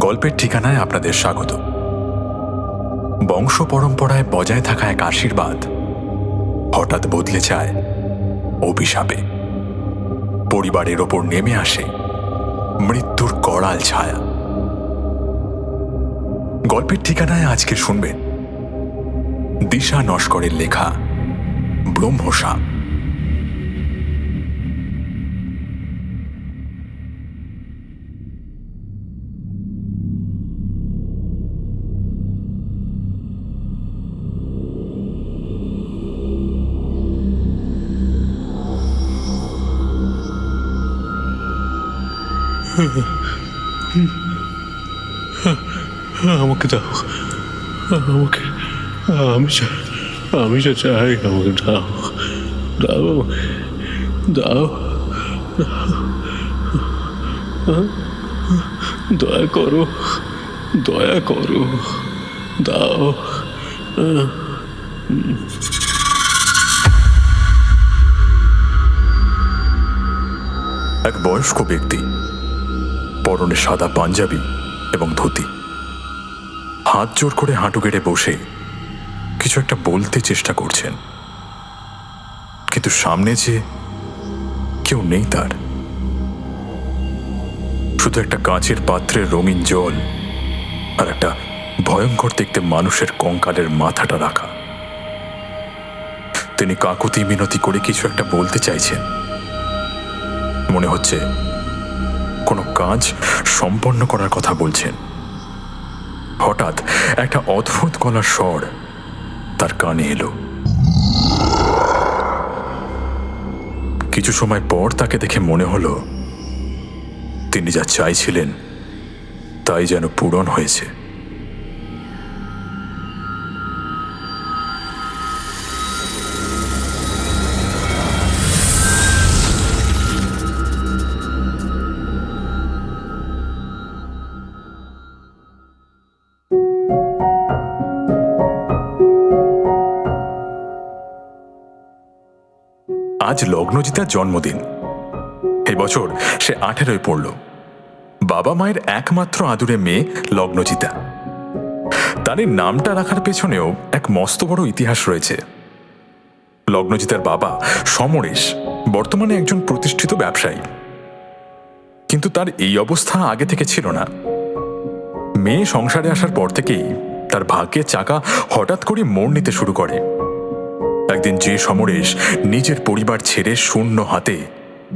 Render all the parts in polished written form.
গল্পের ঠিকানায় আপনাদের স্বাগত। বংশ পরম্পরায় বজায় থাকা এক আশীর্বাদ হঠাৎ বদলে যায় অভিশাপে। পরিবারের ওপর নেমে আসে মৃত্যুর করাল ছায়া। গল্পের ঠিকানায় আজকে শুনবেন দিশা নস্করের লেখা ব্রহ্মসাপ। আমাকে দাও, আমাকে, আমি যা চাই আমাকে দাও, দাও, দাও, দয়া করো, দয়া করো, দাও। এক বয়স্ক ব্যক্তি, পরনে সাদা পাঞ্জাবি এবং ধুতি, হাত জোর করে হাঁটু গেড়ে বসে কিছু একটা বলতে চেষ্টা করছেন, কিন্তু সামনে যে কেউ নেই তার। শুধু একটা কাঁচের পাত্রে রঙিন জল আর একটা ভয়ঙ্কর দেখতে মানুষের কঙ্কালের মাথাটা রাখা। তিনি কাকুতি মিনতি করে কিছু একটা বলতে চাইছেন, মনে হচ্ছে কোনো কাজ সম্পন্ন করার কথা বলছেন। হঠাৎ একটা অদ্ভুত গলার স্বর তার কানে এলো। কিছু সময় পর তাকে দেখে মনে হলো তিনি যা চাইছিলেন তাই যেন পূরণ হয়েছে। আজ লগ্নজিতার জন্মদিন। এই বছর সে 18 পড়ল। বাবা মায়ের একমাত্র আদুরে মেয়ে লগ্নজিতা। তার এই নামটা রাখার পেছনেও এক মস্ত বড় ইতিহাস রয়েছে। লগ্নজিতার বাবা সমরেশ বর্তমানে একজন প্রতিষ্ঠিত ব্যবসায়ী, কিন্তু তার এই অবস্থা আগে থেকে ছিল না। মেয়ে সংসারে আসার পর থেকেই তার ভাগ্যের চাকা হঠাৎ করে মোড় নিতে শুরু করে। একদিন যে সমরেশ নিজের পরিবার ছেড়ে শূন্য হাতে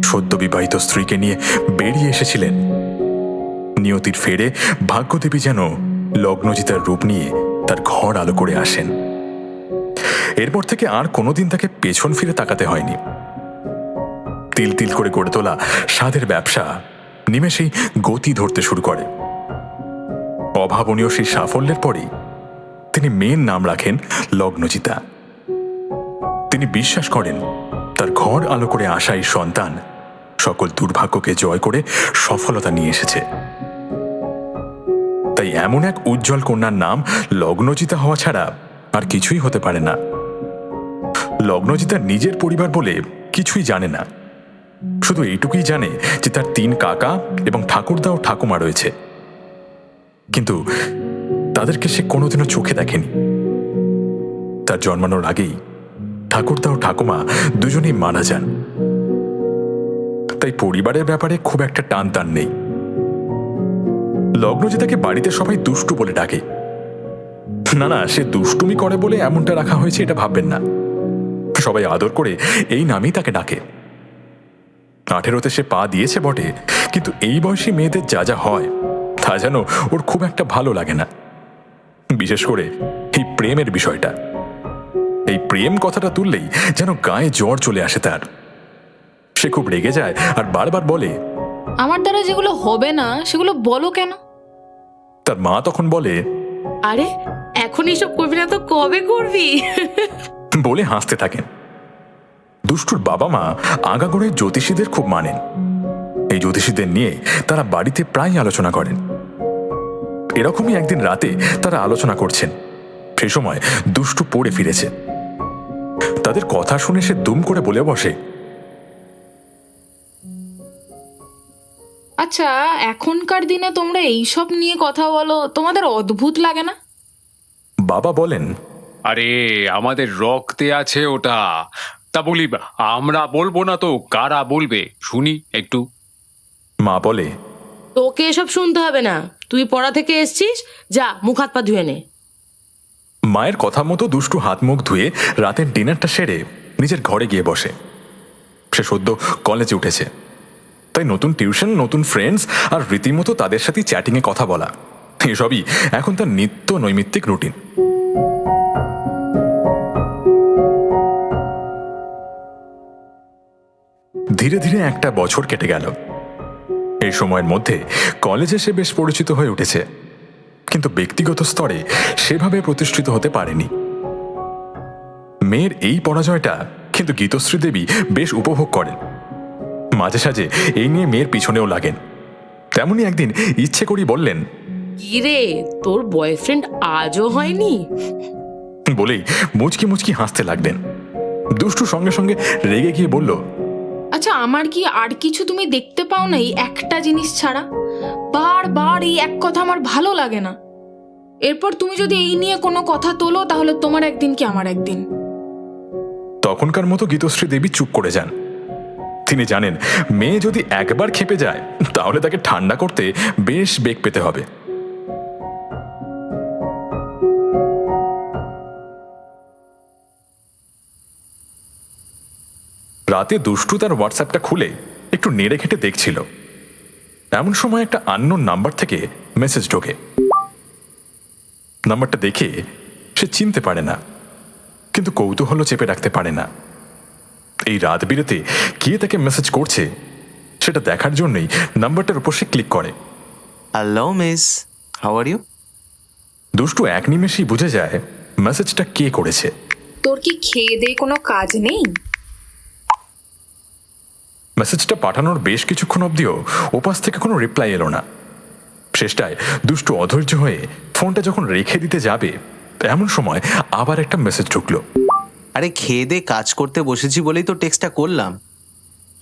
সদ্য বিবাহিত স্ত্রীকে নিয়ে বেরিয়ে এসেছিলেন, নিয়তির ফেরে ভাগ্যদেবী যেন লগ্নজিতার রূপ নিয়ে তার ঘর আলো করে আসেন। এরপর থেকে আর কোনোদিন তাকে পেছন ফিরে তাকাতে হয়নি। তিল তিল করে গড়ে তোলা স্বাদের ব্যবসা নিমেষেই গতি ধরতে শুরু করে। অভাবনীয় সেই সাফল্যের পরেই তিনি মেয়ের নাম রাখেন লগ্নজিতা। তিনি বিশ্বাস করেন তার ঘর আলো করে আসা এই সন্তান সকল দুর্ভাগ্যকে জয় করে সফলতা নিয়ে এসেছে। তাই এমন এক উজ্জ্বল কন্যার নাম লগ্নজিতা হওয়া ছাড়া আর কিছুই হতে পারে না। লগ্নজিতার নিজের পরিবার বলে কিছুই জানে না, শুধু এইটুকুই জানে যে তার 3 কাকা এবং ঠাকুরদা ও ঠাকুমা রয়েছে, কিন্তু তাদেরকে সে কোনোদিনও চোখে দেখেনি। তার জন্মানোর আগেই ঠাকুরদা ও ঠাকুমা দুজনেই মারা যান। তাই পরিবারের ব্যাপারে খুব একটা টান নেই। লগ্নজিতাকে বাড়িতে সবাই দুষ্টু বলে ডাকে। না, সে দুষ্টুমি করে বলে এমনটা রাখা হয়েছে এটা ভাববেন না। সবাই আদর করে এই নামেই তাকে ডাকে। 18তে সে পা দিয়েছে বটে, কিন্তু এই বয়সী মেয়েদের যা যা হয় তা যেন ওর খুব একটা ভালো লাগে না। বিশেষ করে এই প্রেমের বিষয়টা। এই প্রেম কথাটা তুললেই যেন গায়ে জ্বর চলে আসে তার। সে খুব রেগে যায় আর বারবার বলে, আমার দ্বারা যেগুলো হবে না সেগুলো বলো কেন। তার মা তখন বলে, আরে এখন এইসব করবি না তো কবে করবি? বলে হাসতে থাকেন। দুষ্টুর বাবা মা আগাগোড়ায় জ্যোতিষীদের খুব মানেন। এই জ্যোতিষীদের নিয়ে তারা বাড়িতে প্রায় আলোচনা করেন। এরকমই একদিন রাতে তারা আলোচনা করছেন, সে সময় দুষ্টু পড়ে ফিরেছে। তাদের কথা শুনে সে দুম করে বলে বসে, আচ্ছা, এখনকার দিনে তোমরা এইসব নিয়ে কথা বলো, তোমাদের অদ্ভুত লাগে না? বাবা বলেন, আরে আমাদের রক্তে আছে ওটা। তা বলি, আমরা বলবো না তো কারা বলবে শুনি একটু? মা বলে, তোকে এসব শুনতে হবে না, তুই পড়া থেকে এসছিস, যা মুখ হাত পা ধুয়ে নে। মায়ের কথা মতো দুষ্টু হাত মুখ ধুয়ে রাতের ডিনারটা সেরে নিজের ঘরে গিয়ে বসে। সে সদ্য কলেজে উঠেছে, তাই নতুন টিউশন, নতুন ফ্রেন্ডস আর রীতিমতো তাদের সাথে চ্যাটিংয়ে কথা বলা, এসবই এখন তার নিত্য নৈমিত্তিক রুটিন। ধীরে ধীরে একটা বছর কেটে গেল। এই সময়ের মধ্যে কলেজে সে বেশ পরিচিত হয়ে উঠেছে, কিন্তু ব্যক্তিগত স্তরে সেভাবে প্রতিষ্ঠিত হতে পারেনি। মেয়ের এই পরাজয়টা কিন্তু গীতশ্রী দেবী বেশ উপভোগ করেন। মাঝে সাঝে এই নিয়ে মেয়ের পিছনেও লাগেন। তেমনি একদিন ইচ্ছে করেই বললেন, কি রে, তোর বয়ফ্রেন্ড আজও হয়নি? বলেই মুচকি মুচকি হাসতে লাগলেন। দুষ্টু সঙ্গে সঙ্গে রেগে গিয়ে বলল, আচ্ছা, আমার কি আর কিছু তুমি দেখতে পাও না এই একটা জিনিস ছাড়া? বারবার এই এক কথা আমার ভালো লাগে না। এরপর তুমি যদি এই নিয়ে কোনো কথা তোলো, তাহলে তোমার একদিন কি আমার একদিন। তখনকার মতো গীতশ্রী দেবী চুপ করে যান। তিনি জানেন, মেয়ে যদি একবার ক্ষেপে যায় তাহলে তাকে ঠান্ডা করতে বেশ বেগ পেতে হবে। রাতে দুষ্টু তার হোয়াটসঅ্যাপটা খুলে একটু নেড়ে ঘেটে দেখছিল। এমন সময় একটা আননোন নাম্বার থেকে মেসেজ ঢোকে। নাম্বারটা দেখে সে চিনতে পারে না, কিন্তু কৌতূহলও চেপে রাখতে পারে না। এই রাত বিরেতে কে তাকে মেসেজ করছে সেটা দেখার জন্যই নাম্বারটার উপর সে ক্লিক করে। Hello miss, how are you? দুষ্টু এক নিমেষেই বুঝে যায় মেসেজটা কে করেছে। তোর কি খেয়ে দিয়ে কোনো কাজ নেই? মেসেজটা পাঠানোর বেশ কিছুক্ষণ অবধিও ওপাশ থেকে কোনো রিপ্লাই এলো না। শেষটায় দুষ্টু অধৈর্য হয়ে ফোনটা যখন রেখে দিতে যাবে, এমন সময় আবার একটা মেসেজ ঢুকলো। আরে খেয়ে দে কাজ করতে বসেছি বলেই তো টেক্সটটা করলাম।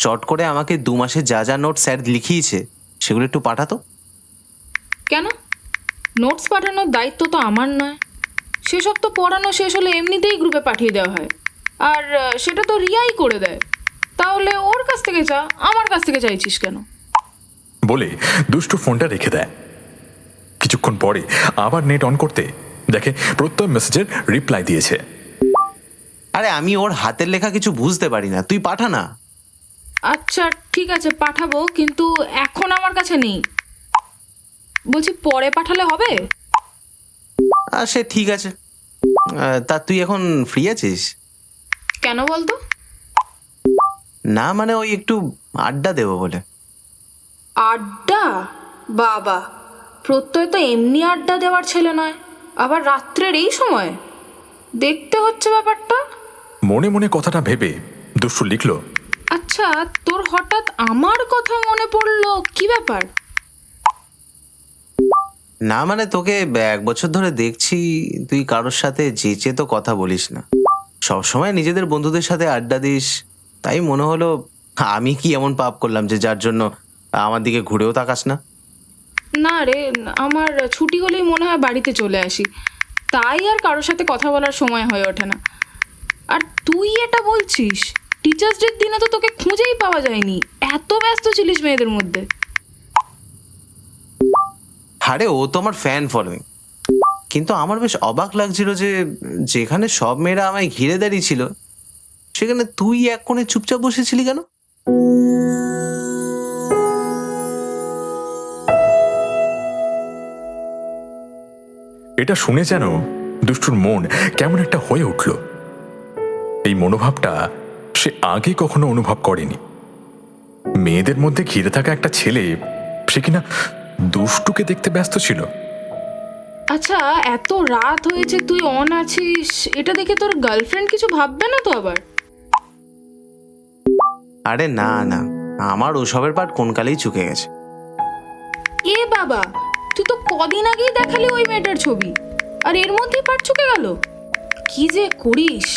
চট করে আমাকে 2 মাসে যা যা নোট স্যার লিখিয়েছে সেগুলো একটু পাঠাতো। কেন? নোটস পাঠানোর দায়িত্ব তো আমার নয়। সেসব তো পড়ানো শেষ হলে এমনিতেই গ্রুপে পাঠিয়ে দেওয়া হয়, আর সেটা তো রিয়াই করে দেয়। তাহলে ওর কাছ থেকে চা, আমার কাছ থেকে চাইছিস কেন? বলে দুষ্টু ফোনটা রেখে দেয়। কিছুক্ষণ পরে আবার নেট অন করতে দেখে প্রত্যয় মেসেজের রিপ্লাই দিয়েছে। আরে আমি ওর হাতের লেখা কিছু বুঝতে পারি না, তুই পাঠা না। আচ্ছা ঠিক আছে, পাঠাবো, কিন্তু এখন আমার কাছে নেই। বলছি পরে পাঠালে হবে? সে ঠিক আছে। তা তুই এখন ফ্রি আছিস? কেন বলতো? না মানে ওই একটু আড্ডা দেবো বলে। আড্ডা? বাবা, প্রত্যয় তো এমনি আড্ডা দেওয়ার ছেলে নয়, আবার রাত্রের এই সময়। দেখতে হচ্ছে ব্যাপারটা। মনে মনে কথাটা ভেবে দুষ্টু লিখল, আচ্ছা, তোর হঠাৎ আমার কথা মনে পড়লো, কি ব্যাপার? না মানে তোকে 1 বছর ধরে দেখছি তুই কারোর সাথে যেচে তো কথা বলিস না, সবসময় নিজেদের বন্ধুদের সাথে আড্ডা দিস। তাই মনে হলো আমি কি এমন পাপ করলাম যে যার জন্য আমার দিকে ঘুরেও তাকাস না। না রে, আমার ছুটি হলেই মনে হয় বাড়িতে চলে আসি, তাই আর কারোর সাথে কথা বলার সময় হয়ে ওঠে না। আর তুই এটা বলছিস? টিচার্স ডের দিনে তো তোকে খুঁজেই পাওয়া যায়নি, এত ব্যস্ত ছিলিস মেয়েদের মধ্যে। আরে ও তো আমার ফ্যান ফলোয়িং, কিন্তু আমার বেশ অবাক লাগছিল যে যেখানে সব মেয়েরা আমায় ঘিরে দাঁড়িয়েছিল সেখানে তুই এক কোণে চুপচাপ বসেছিলি কেন? এটা শুনে যেন দুষ্টুর মন কেমন একটা হয়ে উঠল। এই মনোভাবটা সে আগে কখনো অনুভব করেনি। মেয়েদের মধ্যে ঘিরে থাকা একটা ছেলে, সে কিনা দুষ্টুকে দেখতে ব্যস্ত ছিল। আচ্ছা, এত রাত হয়েছে, তুই অন আছিস, এটা দেখে তোর গার্লফ্রেন্ড কিছু ভাববে না তো আবার? আরে না না, আমার ওসবের পাট কোন কালেই চুকে গেছে। এ বাবা, তুই তো কদিন আগেই দেখালি ওই মেয়েটার ছবি, আর এর মধ্যেই পাট চুকে গেল। কি যে করিস!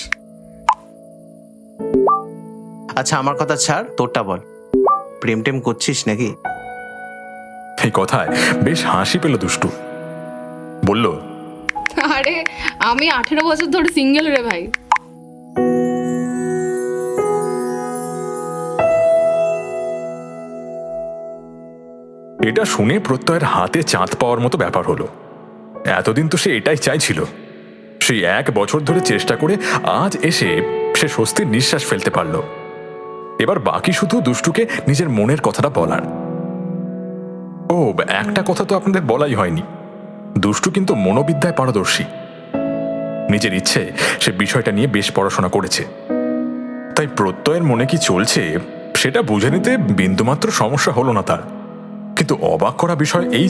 আচ্ছা আমার কথা ছাড়, তোরটা বল, প্রেম টেম করছিস নাকি? এই কথায় বেশ হাসি পেল দুষ্টু। বলল, আরে আমি 18 বছর ধরে সিঙ্গেল রে ভাই। এটা শুনে প্রত্যয়ের হাতে চাঁদ পাওয়ার মতো ব্যাপার হলো। এতদিন তো সে এটাই চাইছিল। সেই 1 বছর ধরে চেষ্টা করে আজ এসে সে স্বস্তির নিঃশ্বাস ফেলতে পারল। এবার বাকি শুধু দুষ্টুকে নিজের মনের কথাটা বলার। ও, একটা কথা তো আপনাদের বলাই হয়নি, দুষ্টু কিন্তু মনোবিদ্যায় পারদর্শী। নিজের ইচ্ছে সে বিষয়টা নিয়ে বেশ পড়াশোনা করেছে। তাই প্রত্যয়ের মনে কি চলছে সেটা বুঝে নিতে বিন্দুমাত্র সমস্যা হলো না তার। কিন্তু অবাক করা বিষয় এই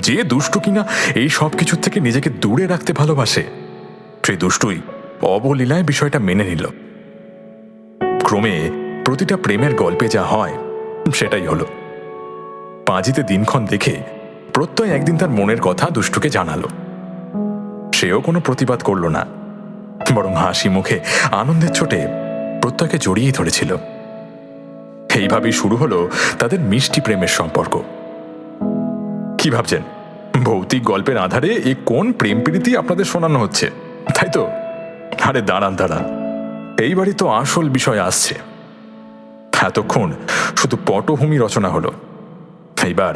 যে দুষ্টু কিনা এই সব কিছুর থেকে নিজেকে দূরে রাখতে ভালোবাসে, সেই দুষ্টুই অবলীলায় বিষয়টা মেনে নিল। ক্রমে প্রতিটা প্রেমের গল্পে যা হয় সেটাই হলো। পাঁজিতে দিনক্ষণ দেখে প্রত্যয় একদিন তার মনের কথা দুষ্টুকে জানালো। সেও কোনো প্রতিবাদ করল না, বরং হাসি মুখে আনন্দের ছোটে প্রত্যয়কে জড়িয়েই ধরেছিল। এইভাবেই শুরু হলো তাদের মিষ্টি প্রেমের সম্পর্ক। কি ভাবছেন, ভৌতিক গল্পের আধারে এ কোন প্রেম প্রীতি আপনাদের শোনানো হচ্ছে, তাই তো? আরে দাঁড়ান, এইবারই তো আসল বিষয় আসছে। এতক্ষণ শুধু পটভূমি রচনা হলো, এইবার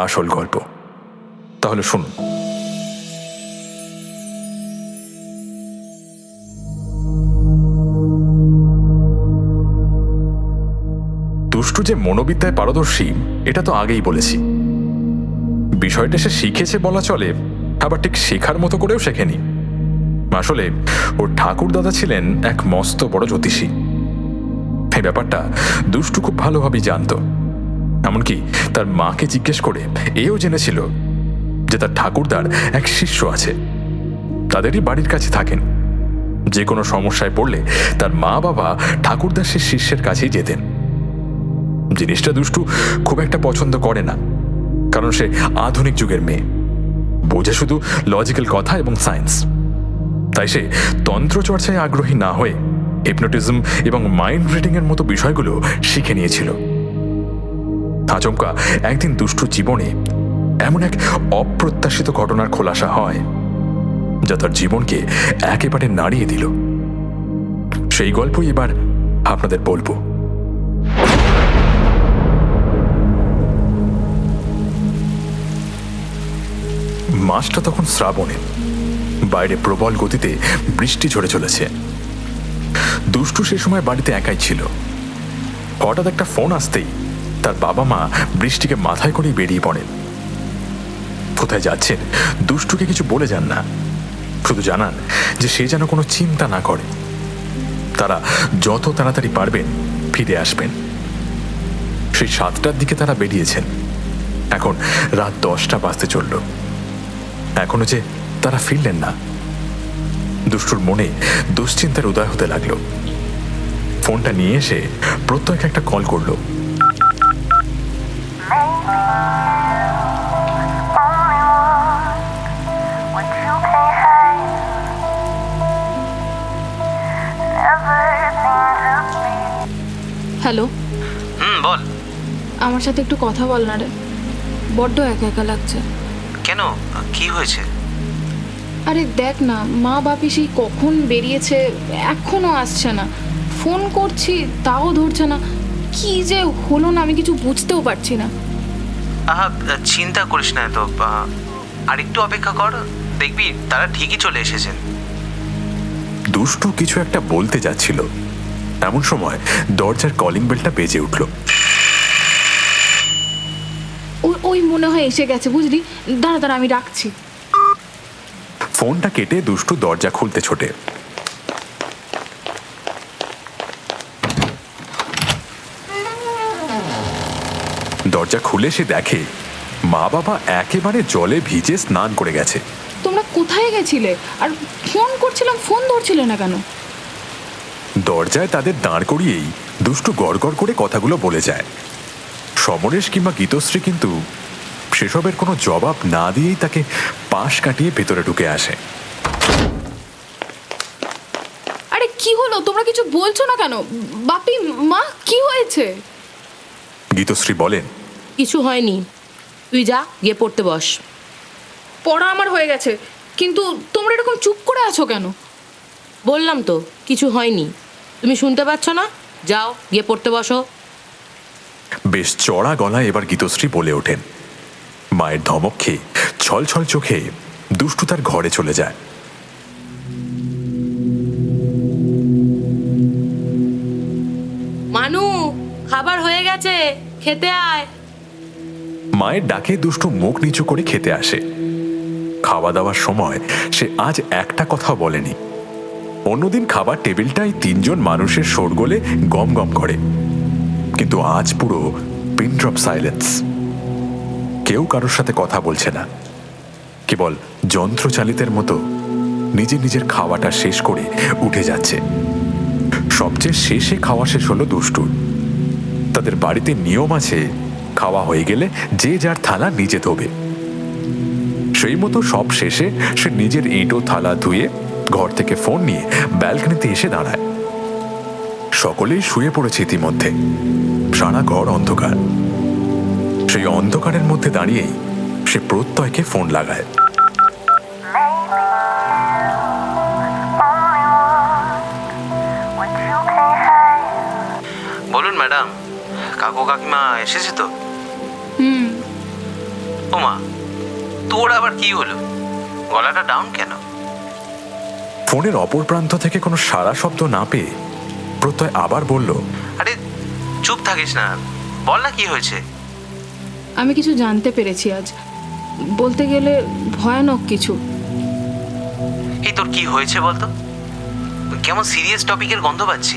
আসল গল্প। তাহলে শুনুন। দুষ্টু যে মনোবিদ্যায় পারদর্শী এটা তো আগেই বলেছি। বিষয়টা সে শিখেছে বলা চলে, আবার ঠিক শেখার মতো করেও শেখেনি। আসলে ওর ঠাকুর দাদা ছিলেন এক মস্ত বড় জ্যোতিষী। এই ব্যাপারটা দুষ্টু খুব ভালোভাবেই জানত। এমনকি তার মাকে জিজ্ঞেস করে এও জেনেছিল যে তার ঠাকুরদার এক শিষ্য আছে, তাদেরই বাড়ির কাছে থাকেন। যে কোনো সমস্যায় পড়লে তার মা বাবা ঠাকুরদার সে শিষ্যের কাছেই যেতেন। জিনিসটা দুষ্টু খুব একটা পছন্দ করে না, কারণ সে আধুনিক যুগের মেয়ে, বোঝে শুধু লজিক্যাল কথা এবং সায়েন্স। তাই সে তন্ত্র চর্চায় আগ্রহী না হয়ে হিপনোটিজম এবং মাইন্ড রিডিং এর মতো বিষয়গুলো শিখে নিয়েছিল। আচমকা একদিন দুষ্টু জীবনে এমন এক অপ্রত্যাশিত ঘটনার খোলাসা হয় যা তার জীবনকে একেবারে নাড়িয়ে দিল। সেই গল্পই এবার আপনাদের বলবো। মাসটা তখন শ্রাবণে, বাইরে প্রবল গতিতে বৃষ্টি ঝরে চলেছে। দুষ্টু সে সময় বাড়িতে একাই ছিল। হঠাৎ একটা ফোন আসতেই তার বাবা মা বৃষ্টিকে মাথায় করেই বেরিয়ে পড়েন। কোথায় যাচ্ছেন দুষ্টুকে কিছু বলে যান না, শুধু জানান যে সে যেন কোনো চিন্তা না করে। তারা যত তাড়াতাড়ি পারবেন ফিরে আসবেন। সেই 7টার দিকে তারা বেরিয়েছেন। এখন রাত 10টা বাজতে চলল, এখনো যে তারা ফিরলেন না। দুষ্টুর মনে দুশ্চিন্তার উদয় হতে লাগলো। ফোনটা নিয়ে এসে প্রত্যয়কে একটা কল করলো। হ্যালো, বল। আমার সাথে একটু কথা বল না রে, বড্ড একা একা লাগছে। কেন, কি হয়েছে? আরে দেখ না, মা বাপি সেই কখন বেরিয়েছে, এখনো আসছে না। ফোন করছি তাও ধরছে না। কি যে হলো না আমি কিছু বুঝতেও পারছি না। আহা, চিন্তা করিস না তো, আর একটু অপেক্ষা কর, দেখবি তারা ঠিকই চলে এসেছেন। দুষ্টু কিছু একটা বলতে যাচ্ছিল, এমন সময় দরজার কলিং বেলটা বেজে উঠল। ওই মনে হয় এসে গেছে, বুঝলি? দাঁড়া আমি রাখছি। ফোনটা কেটে দুষ্টু দরজা খুলতে ছোটে। দরজা খুলে সে দেখে মা বাবা একেবারে জলে ভিজে স্নান করে গেছে। তোমরা কোথায় গেছিলে? আর ফোন করছিলাম, ফোন ধরছিলে না কেন? দরজায় তাদের দাঁড় করিয়েই দুষ্টু গড়গড় করে কথাগুলো বলে যায়। সমরেশ কিংবা গীতশ্রী কিন্তু সেসবের কোনো জবাব না দিয়েই তাকে পাশ কাটিয়ে ভেতরে ঢুকে আসে। আরে কি হলো, তোমরা কিছু বলছো না কেন? বাপি, মা, কি হয়েছে? গীতশ্রী বলেন, কিছু হয়নি, তুই যা গিয়ে পড়তে বস। পড়া আমার হয়ে গেছে, কিন্তু তোমরা এরকম চুপ করে আছো কেন? বললাম তো কিছু হয়নি, তুমি শুনতে পাচ্ছ না? যাও গিয়ে পড়তে বসো। বেশ চড়া গলায় এবার গীতশ্রী বলে ওঠেন। মায়ের ধমক খেয়ে ছলছল চোখে দুষ্টু তার ঘরে চলে যায়। মানু, খাবার হয়ে গেছে, খেতে আয়। মায়ের ডাকে দুষ্টু মুখ নিচু করে খেতে আসে। খাওয়া দাওয়ার সময় সে আজ একটা কথা বলেনি। অন্যদিন খাবার টেবিলটাই 3 জন মানুষের শোরগোলে গম গম করে, কিন্তু আজ পুরো পিন ড্রপ সাইলেন্স। কেউ কারোর সাথে কথা বলছে না, কেবল যন্ত্রচালিতের মতো নিজের নিজের খাওয়াটা শেষ করে উঠে যাচ্ছে। সবচেয়ে শেষে খাওয়া শেষ হলো দুষ্টুর। তাদের বাড়িতে নিয়ম আছে, খাওয়া হয়ে গেলে যে যার থালা নিজে ধোবে। সেই মতো সব শেষে সে নিজের এঁটো থালা ধুয়ে ঘর থেকে ফোন নিয়ে ব্যালকনিতে এসে দাঁড়ায়। সকলেই শুয়ে পড়েছে ইতিমধ্যে, সারা ঘর অন্ধকার। সেই অন্ধকারের মধ্যে দাঁড়িয়েই সে প্রত্যয়কে ফোন লাগায়। বলুন ম্যাডাম, কাকু কাকিমা এসেছে তো? ওমা, তোর আবার কি হলো? গলাটা ডাউন কেন? ফোনের অপর প্রান্ত থেকে কোনো সারা শব্দ না পেয়ে প্রত্যয় আবার বলল, আরে চুপ থাকিস না, বল না কি হয়েছে। আমি কিছু জানতে পেরেছি আজ, বলতে গেলে ভয়ানক কিছু। এই তোর কি হয়েছে বলতো? কেমন সিরিয়াস টপিকের গন্ধ পাচ্ছি।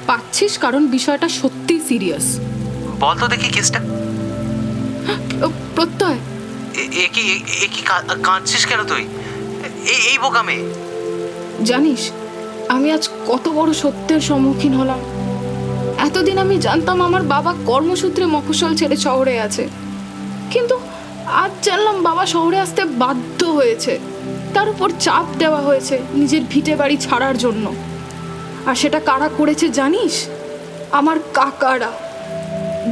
পাচ্ছিস কারণ বিষয়টা সত্যি সিরিয়াস। বল তো দেখি কেসটা। প্রত্যয়, এ কি কাঁদছিস কেন তুই? এই বোকা মেয়ে। জানিস আমি আজ কত বড় সত্যের সম্মুখীন হলাম। এতদিন আমি জানতাম আমার বাবা কর্মসূত্রে মফস্বল ছেড়ে শহরে আছে, কিন্তু আজ জানলাম বাবা শহরে আসতে বাধ্য হয়েছে। তার উপর চাপ দেওয়া হয়েছে নিজের ভিটে বাড়ি ছাড়ার জন্য। আর সেটা কারা করেছে জানিস? আমার কাকারা,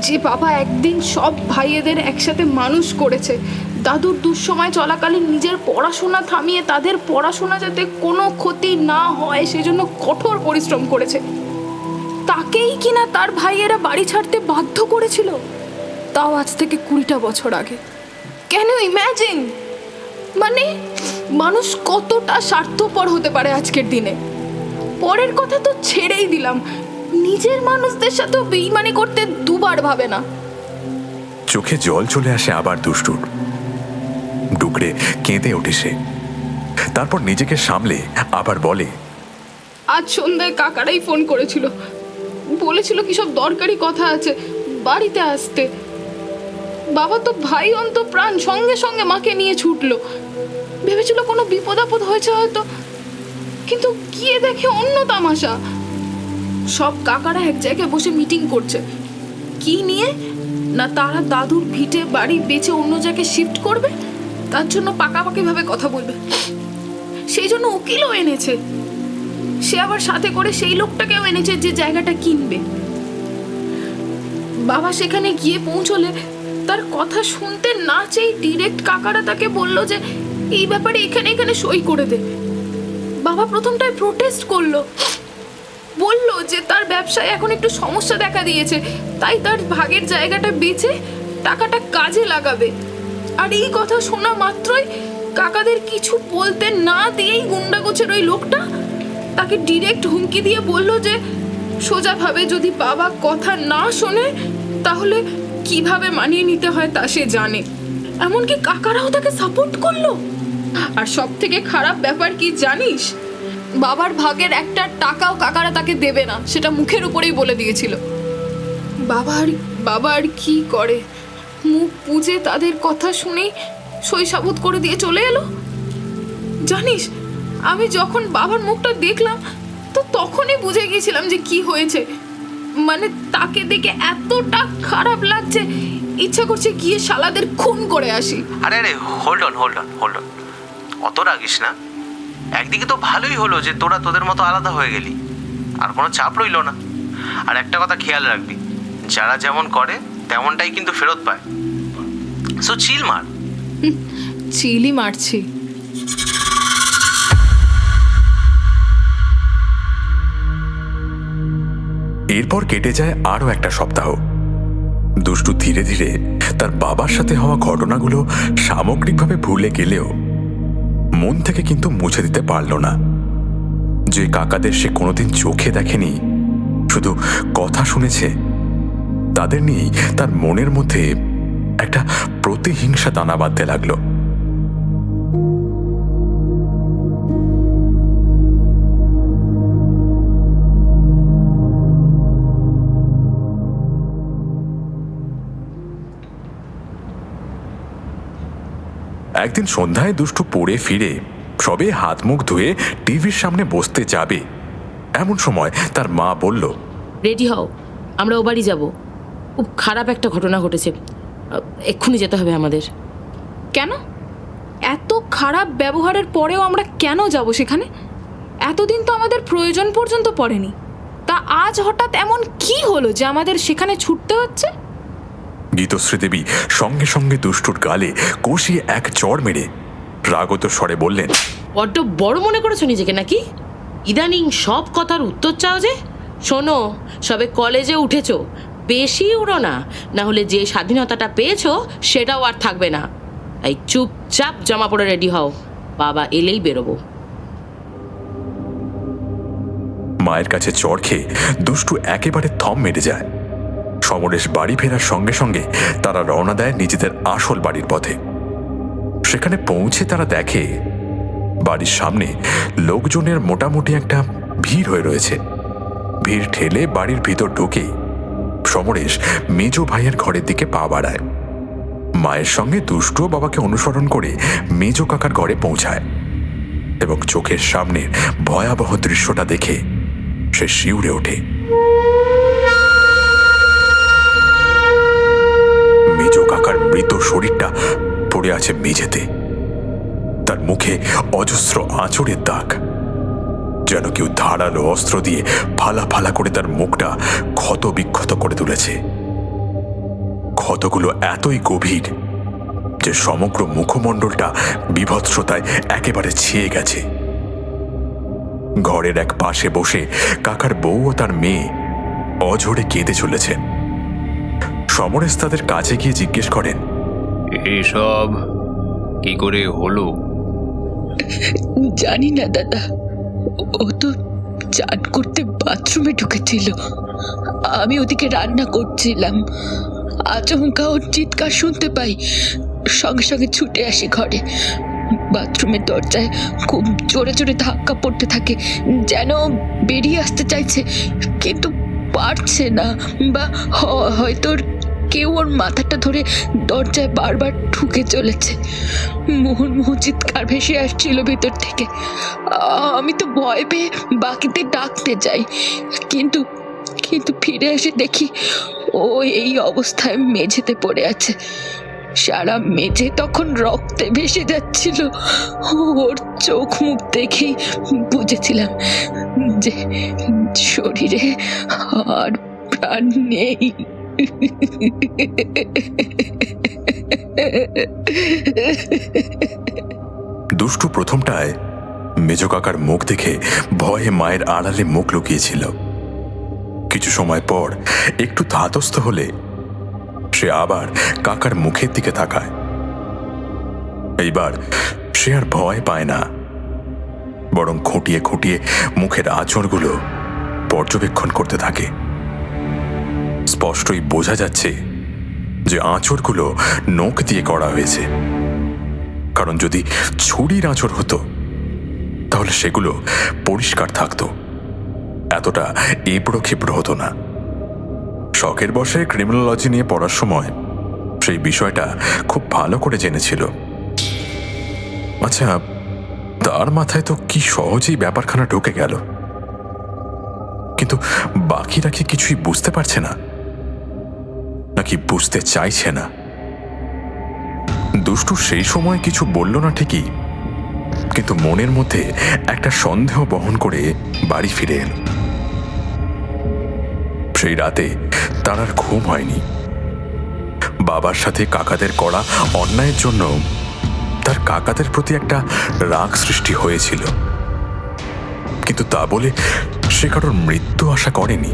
যে বাবা একদিন সব ভাইয়েদের একসাথে মানুষ করেছে। দাদুর দুঃসময় চলাকালীন নিজের পড়াশোনা থামিয়ে তাদের পড়াশোনা যাতে কোনো ক্ষতি না হয় সেজন্য কঠোর পরিশ্রম করেছে। তাকেই কিনা তার ভাইয়েরা বাড়ি ছাড়তে বাধ্য করেছিল, তাও আজ থেকে 20টা বছর আগে। Can you imagine? মানে মানুষ কতটা স্বার্থপর হতে পারে আজকের দিনে। পরের কথা তো ছেড়েই দিলাম, নিজের মানুষদের সাথেও বেইমানি করতে দুবার ভাবে না। চোখে জল চলে আসে আবার দুষ্টুর। ডুকরে কেঁদে ওঠে সে। তারপর নিজেকে সামলে আবার বলে, আজ সন্ধ্যায় কাকারাই ফোন করেছিল, বলেছিল কি সব দরকারি কথা আছে, বাড়িতে আসতে। বাবা তো ভাই অন্ত প্রাণ, সঙ্গে সঙ্গে মাকে নিয়ে ছুটলো। ভেবেছিল কোনো বিপদ আপদ হয়েছে হয়তো, কিন্তু গিয়ে দেখে অন্য তামাশা। সব কাকারা এক জায়গায় বসে মিটিং করছে। কি নিয়ে? না তারা দাদুর ভিটে বাড়ি বেচে অন্য জায়গায় শিফট করবে, তার জন্য পাকাপাকিভাবে কথা বলবে। সেই জন্য উকিলও এনেছে। সে আবার সাথে করে সেই লোকটাকেও এনেছে যে জায়গাটা কিনবে। বাবা সেখানে গিয়ে পৌঁছলে তার কথা শুনতে না চেয়ে ডিরেক্ট কাকারা তাকে বলল যে এই ব্যাপারে এখানে এখানে সই করে দে। বাবা প্রথমটায় প্রোটেস্ট করলো, বলল যে তার ব্যবসায় এখন একটু সমস্যা দেখা দিয়েছে, তাই তার ভাগের জায়গাটা বেচে টাকাটা কাজে লাগাবে। আর এই কথা শোনা মাত্রই কাকাদের কিছু বলতে না দিয়েই গুন্ডাগোছের ওই লোকটা তাকে ডিরেক্ট হুমকি দিয়ে বলল যে সোজাভাবে যদি বাবা কথা না শোনে তাহলে কিভাবে মানিয়ে নিতে হয় তা সে জানে। এমনকি কাকারাও তাকে সাপোর্ট করলো। আর সব থেকে খারাপ ব্যাপার কি জানিস? বাবার ভাগের একটা টাকাও কাকারা তাকে দেবে না, সেটা মুখের উপরেই বলে দিয়েছিল। বাবা আর কি করে, মুখ পুজে তাদের কথা শুনেই সই সাবুত করে দিয়ে চলে এলো। জানিস আমি যখন বাবার মুখটা দেখলাম তো তখনই বুঝে গিয়েছিলাম যে কি হয়েছে। মানে তাকে দেখে এতটা খারাপ লাগছে, ইচ্ছা করছে গিয়ে শালাদের খুন করে আসি। আরে হোল্ড অন, অত রাগিস না। একদিকে তো ভালোই হলো যে তোরা তোদের মতো আলাদা হয়ে গেলি, আর কোনো চাপ রইল না। আর একটা কথা খেয়াল রাখবি, যারা যেমন করে তেমনটাই কিন্তু ফেরত পায়। সো চিল মার। চিলই মারছি। এরপর কেটে যায় আরও একটা সপ্তাহ। দুষ্টু ধীরে ধীরে তার বাবার সাথে হওয়া ঘটনাগুলো সামগ্রিকভাবে ভুলে গেলেও মন থেকে কিন্তু মুছে দিতে পারল না যে কাকাদের সে কোনোদিন চোখে দেখেনি, শুধু কথা শুনেছে। তাদের নিয়েই তার মনের মধ্যে একটা প্রতিহিংসা দানা বাঁধতে লাগলো। একদিন সন্ধ্যায় দুষ্টু পড়ে ফিরে সবে হাত মুখ ধুয়ে টিভির সামনে বসতে যাবে, এমন সময় তার মা বলল, রেডি হও, আমরা ও বাড়ি যাব। খুব খারাপ একটা ঘটনা ঘটেছে, এক্ষুনি যেতে হবে আমাদের। কেন? এত খারাপ ব্যবহারের পরেও আমরা কেন যাব সেখানে? এতদিন তো আমাদের প্রয়োজন পর্যন্ত পড়েনি, তা আজ হঠাৎ এমন কি হলো যে আমাদের সেখানে ছুটতে হচ্ছে? গীতশ্রী দেবী সঙ্গে সঙ্গে দুষ্টুর গালে কষিয়ে এক চড় মেরে রাগত স্বরে বললেন, বড্ড বড় মনে করেছো নিজেকে নাকি? ইদানিং সব কথার উত্তর চাও যে? শোনো, সবে কলেজে উঠেছো, বেশি উড়ো না, না হলে যে স্বাধীনতাটা পেয়েছো সেটাও আর থাকবে না। তাই চুপচাপ জামা পরে রেডি হও, বাবা এলেই বেরোবো। মায়ের কাছে চড় খেয়ে দুষ্টু একেবারে থম মেরে যায়। সমরেশ বাড়ি ফেরার সঙ্গে সঙ্গে তারা রওনা দেয় নিজেদের আসল বাড়ির পথে। সেখানে পৌঁছে তারা দেখে বাড়ির সামনে লোকজনের মোটামুটি একটা ভিড় হয়ে রয়েছে। ভিড় ঠেলে বাড়ির ভিতর ঢুকেই সমরেশ মেজ ভাইয়ের ঘরের দিকে পা বাড়ায়। মায়ের সঙ্গে দুষ্টু বাবাকে অনুসরণ করে মেজ কাকার ঘরে পৌঁছায় এবং চোখের সামনে ভয়াবহ দৃশ্যটা দেখে সে শিউরে ওঠে। মেজ কাকার মৃত শরীরটা পড়ে আছে মেঝেতে, তার মুখে অজস্র আঁচড়ের দাগ, যেন কেউ ধারালো অস্ত্র দিয়ে ফালা ফালা করে তার মুখটা ক্ষত বিক্ষত করে তুলেছে। ক্ষতগুলো এতই গভীর যে সমগ্র মুখমণ্ডলটা বিভৎসতায় একেবারে ছেয়ে গেছে। ঘরের এক পাশে বসে কাকার বউ ও তার মেয়ে অঝরে কেঁদে চলেছেন। সমরেশ তাদের কাছে গিয়ে জিজ্ঞেস করেন, এসব কি করে হলো? জানি না দাদা, ও তো চান করতে বাথরুমে ঢুকেছিল, আমি ওদিকে রান্না করছিলাম। আচমকা ওর চিৎকার শুনতে পাই, সঙ্গে সঙ্গে ছুটে আসি ঘরে। বাথরুমের দরজায় খুব জোরে জোরে ধাক্কা পড়তে থাকে, যেন বেরিয়ে আসতে চাইছে কিন্তু পারছে না, বা হয়তো কেউ ওর মাথাটা ধরে দরজায় বারবার ঠুকে চলেছে। মুহুর্মুহু চিৎকার ভেসে আসছিল ভেতর থেকে। আমি তো ভয় পেয়ে বাকিতে ডাকতে যাই, কিন্তু ফিরে এসে দেখি ও এই অবস্থায় মেঝেতে পড়ে আছে। সারা মেঝে তখন রক্তে ভেসে যাচ্ছিল। ওর চোখ মুখ দেখেই বুঝেছিলাম যে শরীরে আর প্রাণ নেই। দুষ্টু প্রথমটায় মেজ কাকার মুখ দেখে ভয়ে মায়ের আড়ালে মুখ লুকিয়েছিল। কিছু সময় পর একটু ধাতস্থ হলে সে আবার কাকার মুখের দিকে তাকায়। এইবার সে আর ভয় পায় না, বরং খুঁটিয়ে খুঁটিয়ে মুখের আঁচড়গুলো পর্যবেক্ষণ করতে থাকে। স্পষ্টই বোঝা যাচ্ছে যে আঁচড়গুলো নখ দিয়ে করা হয়েছে, কারণ যদি ছুরির আঁচড় হতো তাহলে সেগুলো পরিষ্কার থাকতো, এতটা এবড়ো খেবড়ো হতো না। শখের বসে ক্রিমিনোলজি নিয়ে পড়ার সময় সেই বিষয়টা খুব ভালো করে জেনেছিল। আচ্ছা, তার মাথায় তো কি সহজেই ব্যাপারখানা ঢুকে গেল, কিন্তু বাকিরা কি কিছুই বুঝতে পারছে না, নাকি বুঝতে চাইছে না? দুষ্টু সেই সময় কিছু বলল না ঠিকই, কিন্তু মনের মধ্যে একটা সন্দেহ বহন করে বাড়ি ফিরে এল। সেই রাতে তার আর ঘুম হয়নি। বাবার সাথে কাকাদের করা অন্যায়ের জন্য তার কাকাদের প্রতি একটা রাগ সৃষ্টি হয়েছিল, কিন্তু তা বলে সে কারোর মৃত্যু আশা করেনি।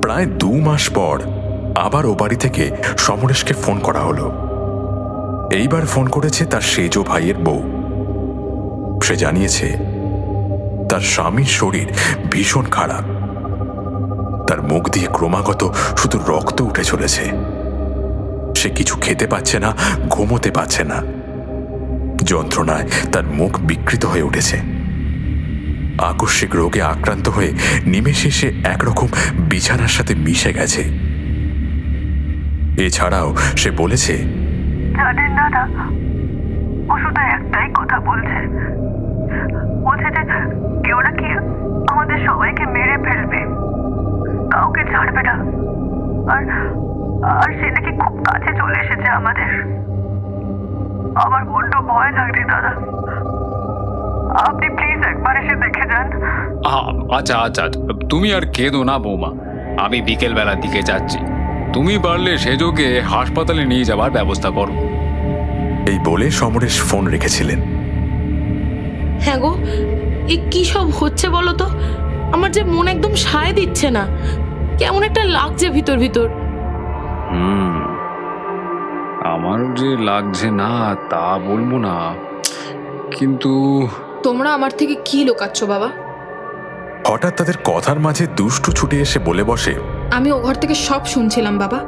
প্রায় 2 মাস পর আবার ও বাড়ি থেকে সমরেশকে ফোন করা হলো। এইবার ফোন করেছে তার সেজো ভাইয়ের বউ। সে জানিয়েছে তার স্বামীর শরীর ভীষণ খারাপ, তার মুখ দিয়ে ক্রমাগত শুধু রক্ত উঠে চলেছে। সে কিছু খেতে পাচ্ছে না, ঘুমোতে পারছে না, যন্ত্রণায় তার মুখ বিকৃত হয়ে উঠেছে। আকস্মিক রোগে আক্রান্ত হয়ে নিমেষে সে একরকম বিছানার সাথে মিশে গেছে। এছাড়াও সে বলেছে, জানেন দাদা, ও শুধু একটাই কথা বলছে যে কেউ নাকি আমাদের সবাইকে মেরে ফেলবে, কাউকে ছাড়বে না, আর আর সে নাকি খুব কাছে চলে এসেছে আমাদের। আমার বড্ড ভয় লাগছে দাদা, আপনি প্লিজ একবার এসে দেখে যান। আচ্ছা আচ্ছা, তুমি আর কেঁদো না বৌমা, আমি বিকেল বেলার দিকে যাচ্ছি। তুমি পারলে সেজোকে হাসপাতালে নিয়ে যাবার ব্যবস্থা করো। এই বলে সমরেশ ফোন রেখেছিলেন। হ্যাঁ গো, এ কি সব হচ্ছে বলো তো? আমার যে মন একদম সায় দিচ্ছে না, কেমন একটা লাগছে ভিতর ভিতর। আমারও যে লাগছে না তা বলবো না, কিন্তু তোমরা আমার থেকে কি লুকাচ্ছ বাবা? হঠাৎ তাদের কথার মাঝে দুষ্টু ছুটে এসে বলে বসে, আমি ও ঘর থেকে সব শুনছিলাম বাবা,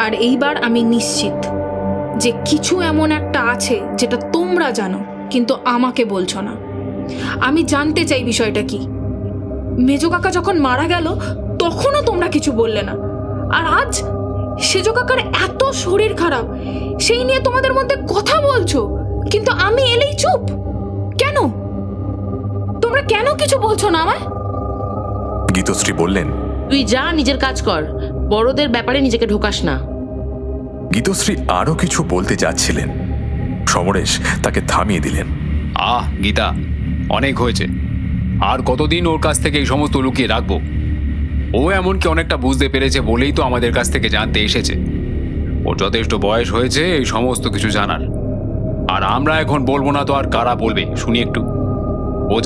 আর এইবার আমি নিশ্চিত যে কিছু এমন একটা আছে যেটা তোমরা জানো কিন্তু আমাকে বলছো না। আমি জানতে চাই বিষয়টা কি। মেজো কাকা যখন মারা গেল তখনও তোমরা কিছু বললে না, আর আজ সেজো কাকার এত শরীর খারাপ সেই নিয়ে তোমাদের মধ্যে কথা বলছো, কিন্তু আমি এলেই চুপ কেন? তোমরা কেন কিছু বলছো না আমায়? গীতশ্রী বললেন, তুই যা, নিজের কাজ কর, বড়দের ব্যাপারে নিজেকে ঢোকাস না। গীতশ্রী আরো কিছু বলতে যাচ্ছিলেন, সমরেশ তাকে থামিয়ে দিলেন। গীতা, অনেক হয়েছে। আর কতদিন ওর কাছ থেকে এই সমস্ত লুকিয়ে রাখবো? ও এমনকি অনেকটা বুঝতে পেরেছে বলেই তো আমাদের কাছ থেকে জানতে এসেছে। ওর যথেষ্ট বয়স হয়েছে এই সমস্ত কিছু জানার, আর আমরা এখন বলবো না তো আর কারা বলবে শুনি একটু? ও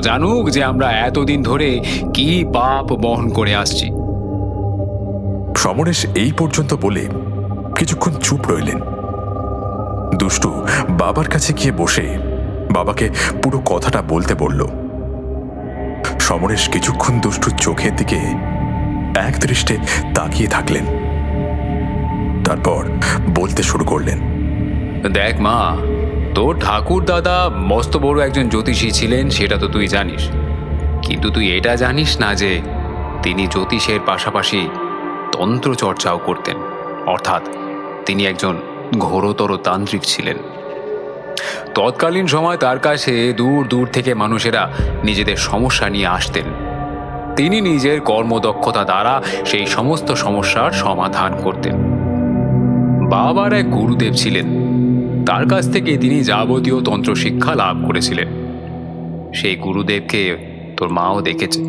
জানুক যে আমরা এতদিন ধরে কি পাপ বহন করে আসছি। সমরেশ এই পর্যন্ত বলে কিছুক্ষণ চুপ রইলেন। দুষ্টু বাবার কাছে গিয়ে বসে বাবাকে পুরো কথাটা বলতে বলল। সমরেশ কিছুক্ষণ দুষ্টুর চোখের দিকে এক দৃষ্টে তাকিয়ে থাকলেন, তারপর বলতে শুরু করলেন। দেখ মা, তোর ঠাকুর দাদা মস্ত বড় একজন জ্যোতিষী ছিলেন, সেটা তো তুই জানিস, কিন্তু তুই এটা জানিস না যে তিনি জ্যোতিষের পাশাপাশি তন্ত্র চর্চাও করতেন, অর্থাৎ তিনি একজন ঘোরতর তান্ত্রিক ছিলেন। তৎকালীন সময় তার কাছে দূর দূর থেকে মানুষেরা নিজেদের সমস্যা নিয়ে আসতেন। তিনি নিজের কর্মদক্ষতা দ্বারা সেই সমস্ত সমস্যার সমাধান করতেন। বাবার এক গুরুদেব ছিলেন, তার কাছ থেকে তিনি যাবতীয় তন্ত্র শিক্ষা লাভ করেছিলেন। সেই গুরুদেবকে তোর মাও দেখেছে,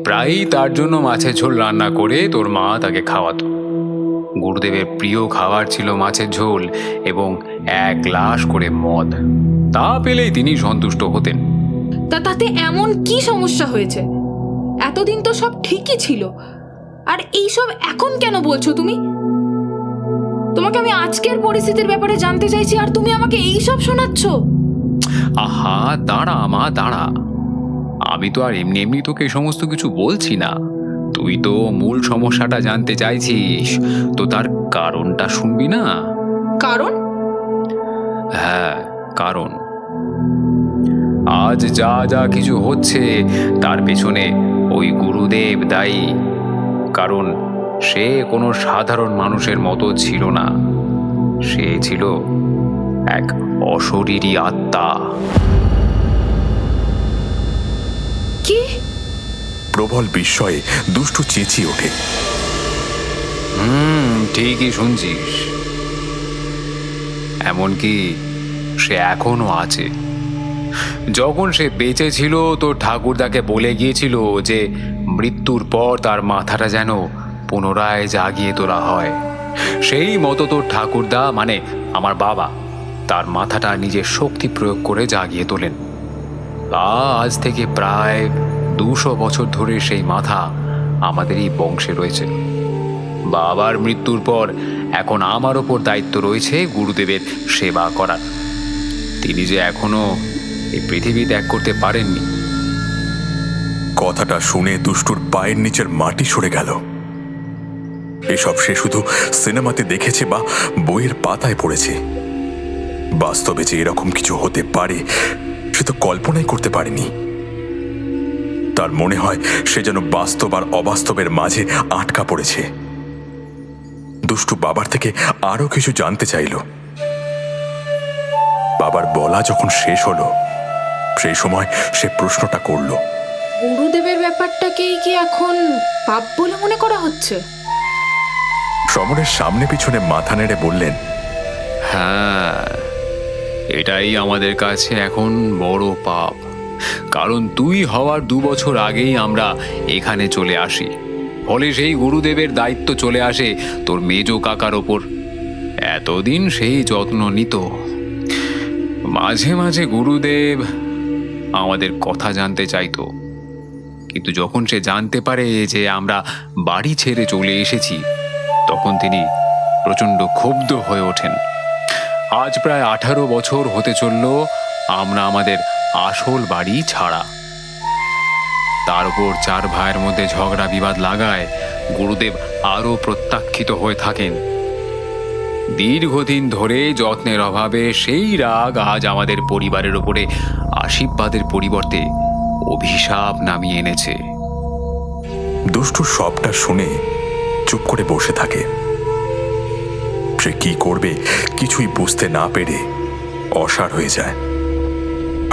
প্রায়ই তার জন্য মাছের ঝোল রান্না করে তোর মা তাকে খাওয়াতো। গুরুদেবের প্রিয় খাবার ছিল মাছের ঝোল এবং 1 গ্লাস করে মদ। তা পেলেই তিনি সন্তুষ্ট হতেন। তাতে এমন কি সমস্যা হয়েছে? এতদিন তো সব ঠিকই ছিল, আর এইসব এখন কেন বলছো তুমি? তোমাকে আমি আজকের পরিস্থিতির ব্যাপারে জানতে চাইছি, আর তুমি আমাকে এইসব শোনাচ্ছ? আহা, দাঁড়া মা দাঁড়া, আমি তো আর এমনি এমনি তোকে এই সমস্ত কিছু বলছি না। তুই তো মূল সমস্যাটা জানতে চাইছিস, তো তার কারণটা শুনবি না? কারণ? হ্যাঁ, কারণ আজ যা যা কিছু হচ্ছে তার পেছনে ওই গুরুদেব দায়ী। কারণ সে কোনো সাধারণ মানুষের মতো ছিল না, সে ছিল এক অশরীরী আত্মা। কি? প্রবল বিস্ময়ে দুষ্টু চেঁচিয়ে ওঠে। ঠিকই শুনছিস। এমনকি সে এখনো আছে। যখন সে বেঁচে ছিল তোর ঠাকুরদাকে বলে গিয়েছিল যে মৃত্যুর পর তার মাথাটা যেন পুনরায় জাগিয়ে তোলা হয়। সেই মতো তোর ঠাকুরদা মানে আমার বাবা তার মাথাটা নিজের শক্তি প্রয়োগ করে জাগিয়ে তোলেন। আজ থেকে প্রায় 200 বছর ধরে সেই মাথা আমাদের এই বংশে রয়েছে। বাবার মৃত্যুর পর এখন আমার ওপর দায়িত্ব রয়েছে গুরুদেবের সেবা করার। তিনি যে এখনো এই পৃথিবী ত্যাগ করতে পারেননি। কথাটা শুনে দুষ্টুর পায়ের নিচের মাটি সরে গেল। এসব সে শুধু সিনেমাতে দেখেছে বা বইয়ের পাতায় পড়েছে। বাস্তবে যে এরকম কিছু হতে পারে সে তো কল্পনাই করতে পারেনি। তার মনে হয় সে যেন বাস্তব আর অবাস্তবের মাঝে আটকা পড়েছে। দুষ্টু বাবার থেকে আরো কিছু জানতে চাইল। বাবার বলা যখন শেষ হলো সেই সময় সে প্রশ্নটা করল। গুরুদেবের ব্যাপারটাকেই কি এখন পাপ বলে মনে করা হচ্ছে? সমরের সামনে পিছনে মাথা নেড়ে বললেন, হ্যাঁ, এটাই আমাদের কাছে এখন বড় পাপ। কারণ তুই হওয়ার 2 বছর আগেই আমরা এখানে চলে আসি। ফলে সেই গুরুদেবের দায়িত্ব চলে আসে তোর মেজো কাকার ওপর। এতদিন সেই যত্ন নিত। মাঝে মাঝে গুরুদেব আমাদের কথা জানতে চাইতো, কিন্তু যখন সে জানতে পারে যে আমরা বাড়ি ছেড়ে চলে এসেছি তখন তিনি প্রচণ্ড ক্ষুব্ধ হয়ে ওঠেন। আজ প্রায় 18 বছর হতে চলল আমরা আমাদের আসল বাড়ি ছাড়া। তার উপর 4 ভাইয়ের মধ্যে ঝগড়া বিবাদ লাগায় গুরুদেব আরও প্রত্যাখ্যিত হয়ে থাকেন। দীর্ঘদিন ধরে যত্নের অভাবে সেই রাগ আজ আমাদের পরিবারের উপরে আশীর্বাদের পরিবর্তে অভিশাপ নামিয়ে এনেছে। দুষ্টু সবটা শুনে চুপ করে বসে থাকে। সে কি করবে কিছুই বুঝতে না পেরে অসাড় হয়ে যায়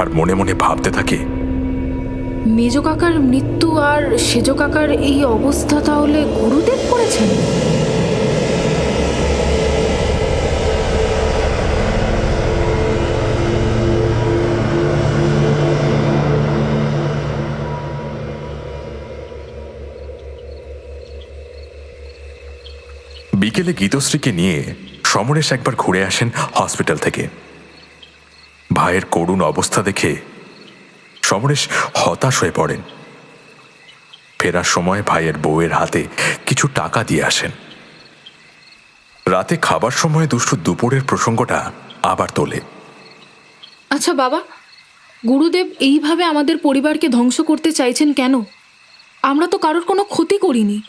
আর মনে মনে ভাবতে থাকে, মেজ কাকার মৃত্যু আর সেজ কাকার এই অবস্থা তাহলে গুরুদেব করেছেন? বিকেলে গীতশ্রীকে নিয়ে সমরেশ একবার ঘুরে আসেন হসপিটাল থেকে। ভাইয়ের করুণ অবস্থা দেখে সমরেশ হতাশ হয়ে পড়েন। ফেরার সময় ভাইয়ের বউয়ের হাতে কিছু টাকা দিয়ে আসেন। রাতে খাবার সময় দুষ্টু দুপুরের প্রসঙ্গটা আবার তোলে। আচ্ছা বাবা, গুরুদেব এইভাবে আমাদের পরিবারকে ধ্বংস করতে চাইছেন কেন? আমরা তো কারোর কোনো ক্ষতি করিনি।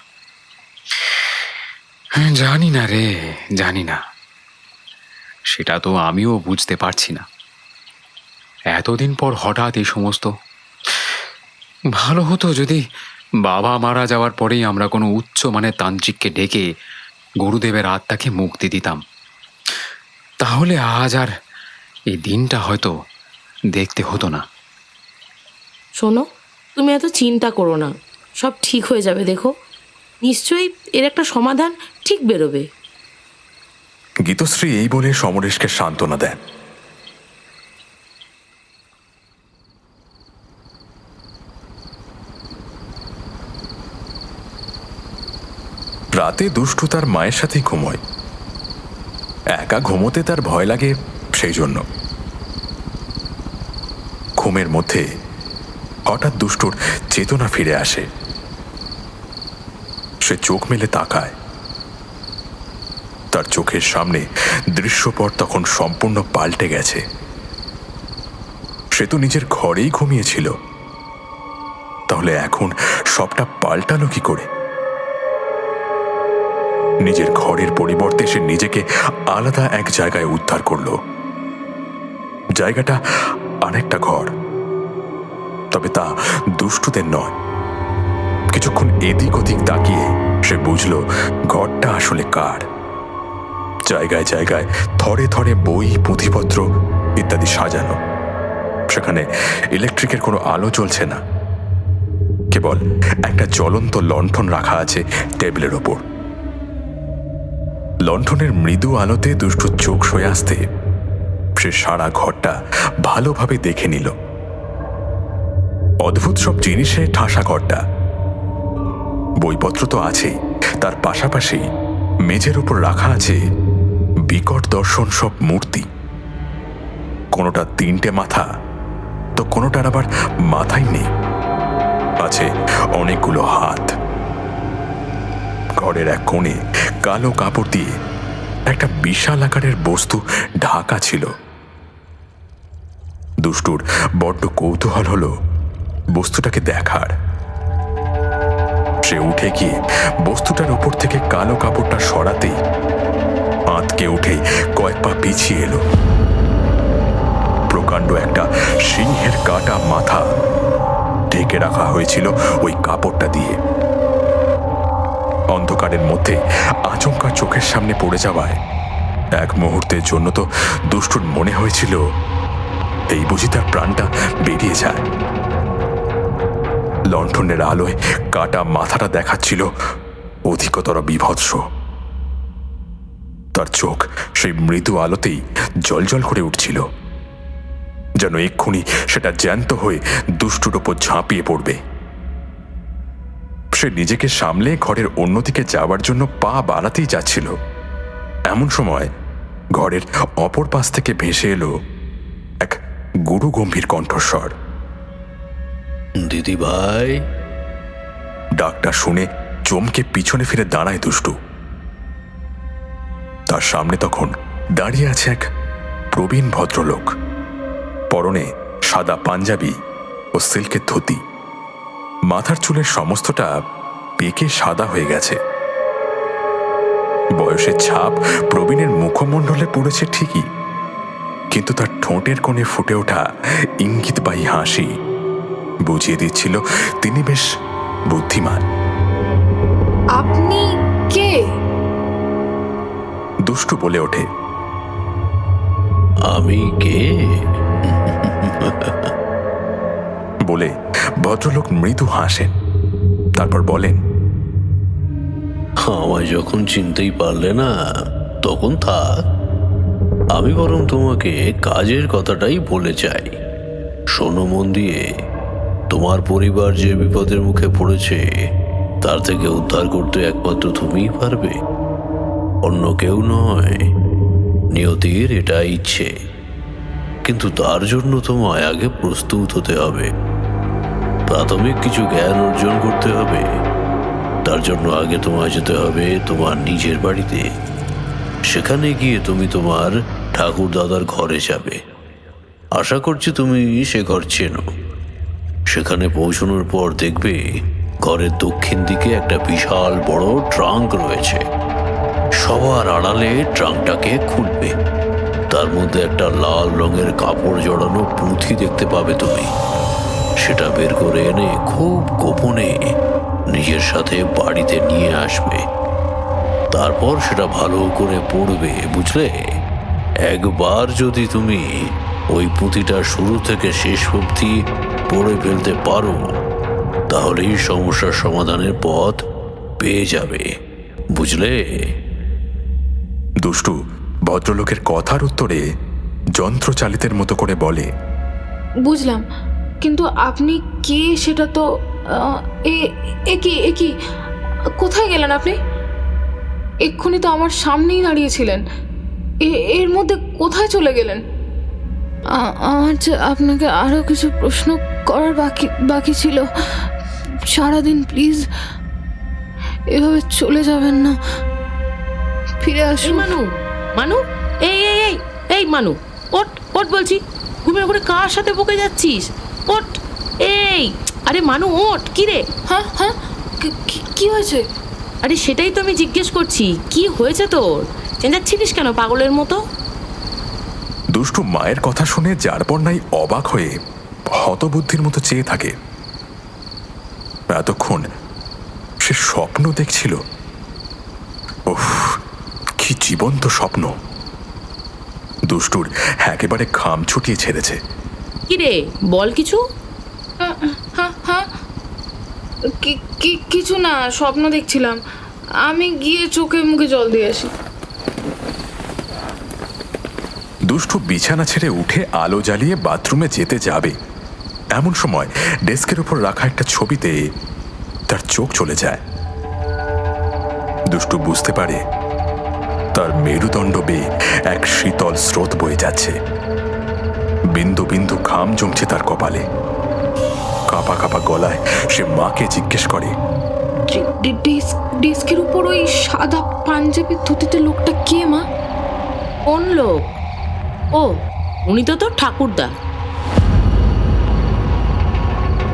জানি না রে, জানি না। সেটা তো আমিও বুঝতে পারছি না। এতদিন পর হঠাৎ এই সমস্ত। ভালো হতো যদি বাবা মারা যাওয়ার পরেই আমরা কোনো উচ্চ মানের তান্ত্রিককে ডেকে গুরুদেবের আত্মাকে মুক্তি দিতাম। তাহলে আজ আর এই দিনটা হয়তো দেখতে হতো না। শোনো, তুমি এত চিন্তা করো না, সব ঠিক হয়ে যাবে। দেখো, নিশ্চয়ই এর একটা সমাধান ঠিক বেরোবে। গীতশ্রী এই বলে সমরেশকে সান্ত্বনা দেন। রাতে দুষ্টু তার মায়ের সাথেই ঘুমোয়। একা ঘুমোতে তার ভয় লাগে, সেই জন্য। ঘুমের মধ্যে হঠাৎ দুষ্টুর চেতনা ফিরে আসে। সে চোখ মেলে তাকায়। তার চোখের সামনে দৃশ্যপট তখন সম্পূর্ণ পাল্টে গেছে। সে তো নিজের ঘরেই ঘুমিয়েছিল, তাহলে এখন সবটা পাল্টালো কি করে? নিজের ঘরের পরিবর্তে সে নিজেকে আলাদা এক জায়গায় উদ্ধার করলো। জায়গাটা আরেকটা ঘর, তবে তা দুষ্টুদের নয়। কিছুক্ষণ এদিক ওদিক তাকিয়ে সে বুঝল ঘরটা আসলে কার। জায়গায় জায়গায় থরে থরে বই, পুঁথিপত্র ইত্যাদি সাজানো। সেখানে ইলেকট্রিকের কোনো আলো জ্বলছে না, কেবল একটা জ্বলন্ত লণ্ঠন রাখা আছে টেবিলের ওপর। লণ্ঠনের মৃদু আলোতে দুষ্টুর চোখ সয়ে আসতে সে সারা ঘরটা ভালোভাবে দেখে নিল। অদ্ভুত সব জিনিসে ঠাসা ঘরটা। বইপত্র তো আছেই, তার পাশাপাশি মেঝের উপর রাখা আছে বিকট দর্শন সব মূর্তি। কোনোটা 3টে মাথা, তো কোনোটার আবার মাথাই নেই, আছে অনেকগুলো হাত। ঘরের এক কোণে কালো কাপড় দিয়ে একটা বিশাল আকারের বস্তু ঢাকা ছিল। দুষ্টুর বড্ড কৌতূহল হলো বস্তুটাকে দেখার। সে উঠে গিয়ে বস্তুটার উপর থেকে কালো কাপড়টা সরাতেই আঁতকে উঠে কয়েক পা পিছিয়ে এলো। প্রকাণ্ড একটা সিংহের কাটা মাথা ঢেকে রাখা হয়েছিল ওই কাপড়টা দিয়ে। অন্ধকারের মধ্যে আচমকা চোখের সামনে পড়ে যাওয়ায় এক মুহূর্তের জন্য তো দুষ্টুর মনে হয়েছিল এই বুঝি তার প্রাণটা বেরিয়ে যায়। লণ্ঠনের আলোয় কাটা মাথাটা দেখাচ্ছিল অধিকতর বীভৎস। তার চোখ সেই মৃদু আলোতেই জ্বলজ্বল করে উঠছিল, যেন এক্ষুনি সেটা জ্যান্ত হয়ে দুষ্টুর ওপর ঝাঁপিয়ে পড়বে। সে নিজেকে সামলে ঘরের অন্যদিকে যাওয়ার জন্য পা বাড়াতেই যাচ্ছিল, এমন সময় ঘরের অপর পাশ থেকে ভেসে এলো এক গুরু গম্ভীর কণ্ঠস্বর। দিদি ভাই। ডাকটা শুনে চমকে পিছনে ফিরে দাঁড়ায় দুষ্টু। তার সামনে তখন দাঁড়িয়ে আছে এক প্রবীণ ভদ্রলোক, পরনে সাদা পাঞ্জাবি ও সিল্কের ধুতি। মাথার চুলের সমস্তটা পেকে সাদা হয়ে গেছে। বয়সের ছাপ প্রবীণের মুখমণ্ডলে পড়েছে ঠিকই, কিন্তু তার ঠোঁটের কোণে ফুটে ওঠা ইঙ্গিতবাহী হাসি বুঝিয়ে দিচ্ছিল তিনি বেশ বুদ্ধিমান। আপনি কে? দুষ্টু বলে ওঠে, আমি কে? বলে ভদ্রলোক মৃদু হাসেন, তারপর বলেন, আমায় যখন চিনতেই পারলে না তখন থাক। আমি বরং তোমাকে কাজের কথাটাই বলে চাই। শোনো মন দিয়ে, তোমার পরিবার যে বিপদের মুখে পড়েছে তার থেকে উদ্ধার করতে একমাত্র তুমিই পারবে, অন্য কেউ নয়। নিয়তির এটা ইচ্ছে, কিন্তু তার জন্য তোমায় আগে প্রস্তুত হতে হবে। প্রাথমিক কিছু জ্ঞান অর্জন করতে হবে। তার জন্য আগে তোমায় যেতে হবে তোমার নিজের বাড়িতে। সেখানে গিয়ে তুমি তোমার ঠাকুর দাদার ঘরে যাবে। আশা করছি তুমি সে ঘর চেনো। সেখানে পৌঁছানোর পর দেখবে ঘরের দক্ষিণ দিকে একটা বিশাল বড় ট্রাঙ্ক রয়েছে। সবার আড়ালে ট্রাঙ্কটাকে খুলবে। তার মধ্যে একটা লাল রঙের কাপড় জড়ানো পুঁথি দেখতে পাবে তুমি। সেটা বের করে এনে খুব গোপনে নিজের সাথে বাড়িতে নিয়ে আসবে। তারপর সেটা ভালো করে পড়বে, বুঝলে? একবার যদি তুমি ওই পুঁথিটা শুরু থেকে শেষ অবধি পড়ে ফেলতে পারো, তাহলেই সমস্যার সমাধানের পথ পেয়ে যাবে, বুঝলে? দুষ্টু ভদ্রলোকের কথার উত্তরে যন্ত্রচালিতের মতো করে বলে, বুঝলাম, কিন্তু আপনি কে সেটা তো এ কি কোথায় গেলেন আপনি? এক্ষুনি তো আমার সামনেই দাঁড়িয়েছিলেন। এর মধ্যে কোথায় চলে গেলেন? আমার যে আপনাকে আরো কিছু প্রশ্ন করার বাকি ছিল। সারাদিন প্লিজ এভাবে চলে যাবেন না, ফিরে আসুন। মানু, এই এই এই এই মানু, ওঠ ওঠ বলছি। ঘুমিয়ে ঘুরে কার সাথে বকে যাচ্ছিস? ওঠ। এই আরে মানু ওঠ। কি রে? হ্যাঁ হ্যাঁ, কি হয়েছে? আরে সেটাই তো আমি জিজ্ঞেস করছি, কি হয়েছে তোর? চেঁচাচ্ছিলিস কেন পাগলের মতো? দুষ্টু মায়ের কথা শুনে যারপর নাই অবাক হয়ে হতবুদ্ধির মতো চেয়ে থাকে। এতক্ষণ সে স্বপ্ন দেখছিল। উফ, কি জীবন্ত স্বপ্ন! দুষ্টুর একেবারে ঘাম ছুটিয়ে ছেড়েছে। কি রে, বল কিছু। হ্যাঁ, কিছু না, স্বপ্ন দেখছিলাম। আমি গিয়ে চোখে মুখে জল দিয়ে আসি। দুষ্টু বিছানা ছেড়ে উঠে আলো জ্বালিয়ে বাথরুমে যেতে যাবে, এমন সময় ডেস্কের উপর রাখা একটা ছবিতে তার চোখ চলে যায়। দুষ্টু বুঝতে পারে তার মেরুদণ্ড বেয়ে এক শীতল স্রোত বয়ে যাচ্ছে। বিন্দু বিন্দু ঘাম জমছে তার কপালে। কাঁপা কাঁপা গলায় সে মাকে জিজ্ঞেস করে, ডেস্কের উপর ওই সাদা পাঞ্জাবি ধুতিতে লোকটা কে মা? কোন লোক? ও, উনি তো তোর ঠাকুরদা।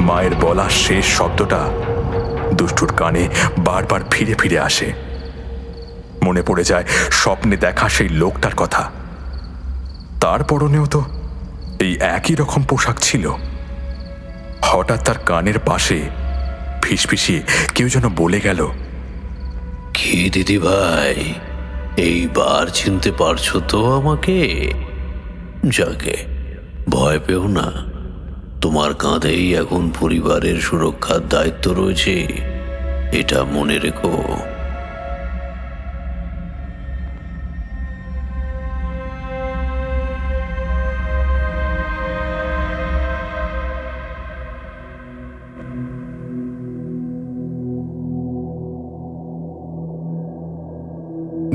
মায়ের বলা শেষ শব্দটা দুষ্টুর কানে বারবার ফিরে ফিরে আসে। মনে পড়ে যায় স্বপ্নে দেখা সেই লোকটার কথা। তার পরনেও তো এই একই রকম পোশাক ছিল। হঠাৎ তার কানের পাশে ফিসফিসিয়ে কেউ যেন বলে গেল, কি দিদি ভাই, এইবার চিনতে পারছো তো আমাকে? যাকে ভয় পেও না, তোমার কাঁধেই এখন পরিবারের সুরক্ষার দায়িত্ব রয়েছে, এটা মনে রেখো।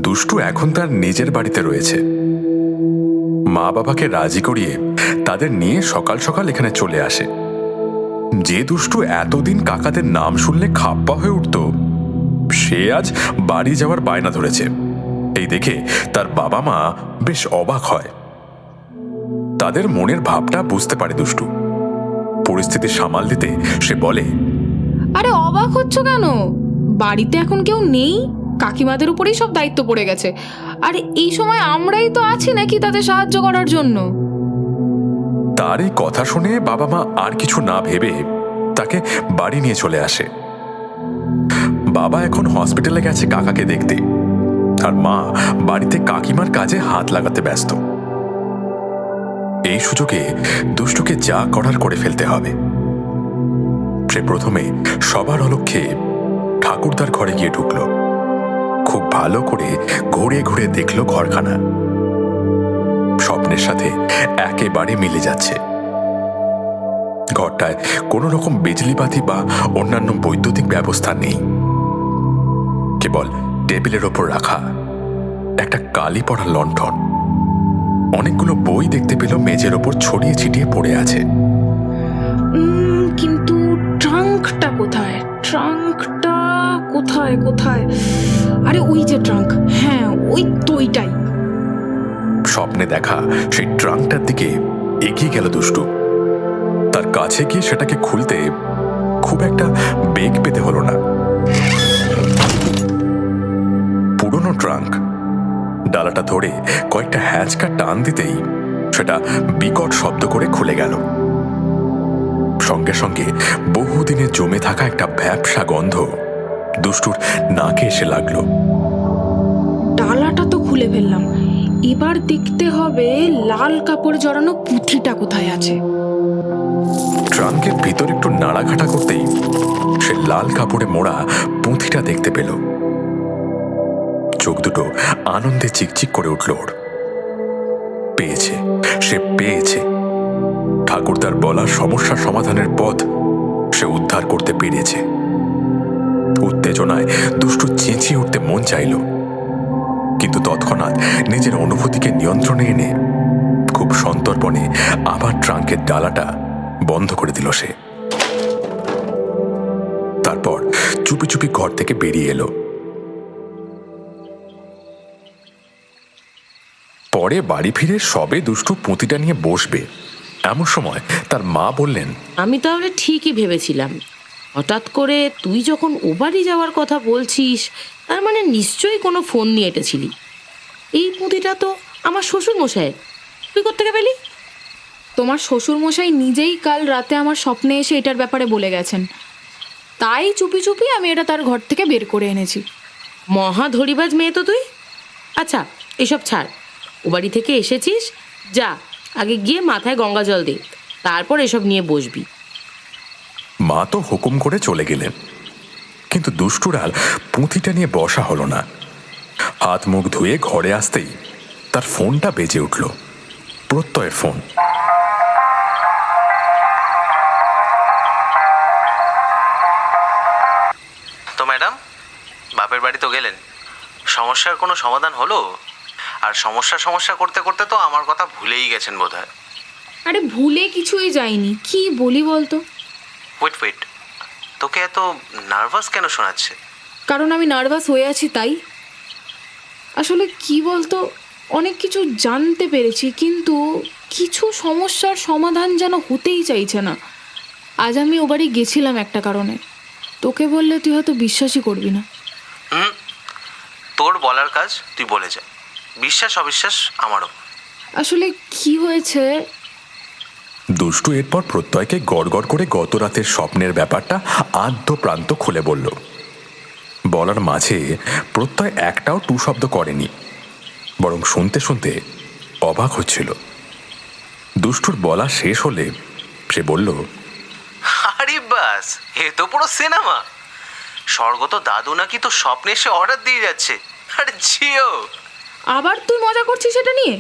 দুষ্টু এখন তার নিজের বাড়িতে রয়েছে। মা বাবাকে রাজি করিয়ে তাদের নিয়ে সকাল সকাল এখানে চলে আসে। যে দুষ্টু এতদিন কাকাদের নাম শুনলে খাপ্পা হয়ে উঠত, সে আজ বাড়ি যাওয়ার বায়না ধরেছে। এই দেখে তার বাবা মা বেশ অবাক হয়। তাদের মনের ভাবটা বুঝতে পারে দুষ্টু। পরিস্থিতি সামাল দিতে সে বলে, আরে অবাক হচ্ছ কেন? বাড়িতে এখন কেউ নেই, কাকিমাদের উপরেই সব দায়িত্ব পড়ে গেছে। আর এই সময় আমরাই তো আছি নাকি তাদের সাহায্য করার জন্য। তার এই কথা শুনে বাবা মা আর কিছু না ভেবে তাকে বাড়ি নিয়ে চলে আসে। বাবা এখন হসপিটালে গেছে কাকাকে দেখতে, আর মা বাড়িতে কাকিমার কাজে হাত লাগাতে ব্যস্ত। এই সুযোগে দুষ্টুকে যা করার করে ফেলতে হবে। সে প্রথমে সবার অলক্ষ্যে ঠাকুরদার ঘরে গিয়ে ঢুকল। খুব ভালো করে ঘুরে ঘুরে দেখল ঘরখানা। স্বপ্নের সাথে একেবারে মিলে যাচ্ছে। ঘরটায় কোনো রকম বিজলিবাতি বা অন্যান্য বৈদ্যুতিক ব্যবস্থা নেই। কেবল টেবিলের ওপর রাখা একটা কালি পড়া লণ্ঠন। অনেকগুলো বই দেখতে পেল মেঝের ওপর ছড়িয়ে ছিটিয়ে পড়ে আছে। কিন্তু ট্রাঙ্কটা কোথায়? ট্রাঙ্কটা কোথায় কোথায়? আরে ওই যে ট্রাঙ্ক, হ্যাঁ ওই তো, ওইটাই। স্বপ্নে দেখা সেই ট্রাঙ্কটার দিকে এগিয়ে গেল দুষ্টু। তার কাছে গিয়ে সেটাকে খুলতে খুব একটা বেগ পেতে হলো না। পুরনো ট্রাঙ্ক। ডালাটা ধরে কয়েকটা হ্যাঁচকা টান দিতেই সেটা বিকট শব্দ করে খুলে গেল। সঙ্গে সঙ্গে বহুদিনে জমে থাকা একটা ভ্যাপসা গন্ধ দুষ্টুর নাকে এসে লাগলো। ডালাটা তো খুলে ফেললাম, এবার দেখতে হবে লাল কাপড় জড়ানো পুঁথিটা কোথায় আছে। ট্রাঙ্কের ভিতর একটু নাড়াঘাটা করতেই সে লাল কাপড়ে মোড়া পুঁথিটা দেখতে পেল। চোখ দুটো আনন্দে চিকচিক করে উঠল ওর। পেয়েছে, সে পেয়েছে। ঠাকুরদার বলা সমস্যা সমাধানের পথ সে উদ্ধার করতে পেরেছে। উত্তেজনায় দুষ্টু চেঁচিয়ে উঠতে মন চাইল, কিন্তু তৎক্ষণাৎ নিজের অনুভূতিকে নিয়ন্ত্রণে এনে খুব সন্তর্পণে আবার ট্রাঙ্কের ডালাটা বন্ধ করে দিল সে। তারপর চুপি চুপি ঘর থেকে বেরিয়ে এলো। পরে বাড়ি ফিরে সবে দুষ্টু পুঁতিটা নিয়ে বসবে, এমন সময় তার মা বললেন, আমি তাহলে ঠিকই ভেবেছিলাম। হঠাৎ করে তুই যখন ও বাড়ি যাওয়ার কথা বলছিস, তার মানে নিশ্চয়ই কোনো ফোন নিয়ে এটেছিলি। এই পুঁতিটা তো আমার শ্বশুর মশাইয়ের, তুই কোত্থেকে পেলি? তোমার শ্বশুরমশাই নিজেই কাল রাতে আমার স্বপ্নে এসে এটার ব্যাপারে বলে গেছেন, তাই চুপি চুপি আমি এটা তার ঘর থেকে বের করে এনেছি। মহা ধরিবাজ মেয়ে তো তুই। আচ্ছা এসব ছাড়, ও বাড়ি থেকে এসেছিস, যা আগে গিয়ে মাথায় গঙ্গা জল দে, তারপর এসব নিয়ে বসবি। মা তো হুকুম করে চলে গেলেন, কিন্তু দুষ্টুর আর পুঁথিটা নিয়ে বসা হলো না। হাত মুখ ধুয়ে ঘরে আসতেই তার ফোনটা বেজে উঠল। প্রত্যয়ের ফোন। তো ম্যাডাম, বাপের বাড়ি তো গেলেন, সমস্যার কোনো সমাধান হলো? আর সমস্যা করতে করতে তো আমার কথা ভুলেই গেছেন বোধহয়। আরে ভুলে কিছুই যায়নি, কি বলি বলতো? ওয়েট, তোকে এত নার্ভাস কেন শোনাচ্ছে? কারণ আমি নার্ভাস হয়ে আছি তাই। আসলে কি বলতো, অনেক কিছু জানতে পেরেছি, কিন্তু কিছু সমস্যার সমাধান যেন হতেই চাইছে না। আজ আমি ও বাড়ি গেছিলাম একটা কারণে, তোকে বললে তুই হয়তো বিশ্বাসই করবি না। তোর বলার কাজ তুই বলে যা, বিশ্বাস অবিশ্বাস আমারও। আসলে কি হয়েছে, দুষ্টু এরপর প্রত্যয়কে গড়গড় করে গত রাতের স্বপ্নের ব্যাপারটা আদ্য প্রান্ত খুলে বলল। বলার মাঝে প্রত্যয় একটাও টু শব্দ করেনি, বরং শুনতে শুনতে অবাক হচ্ছিল। দুষ্টুর বলা শেষ হলে সে বলল, আরে বাস, এ তো পুরো সিনেমা। স্বর্গত দাদু নাকি তো স্বপ্নে এসে অর্ডার দিয়ে যাচ্ছে। আরে জিও, আবার তুই মজা করছিস সেটা নিয়ে?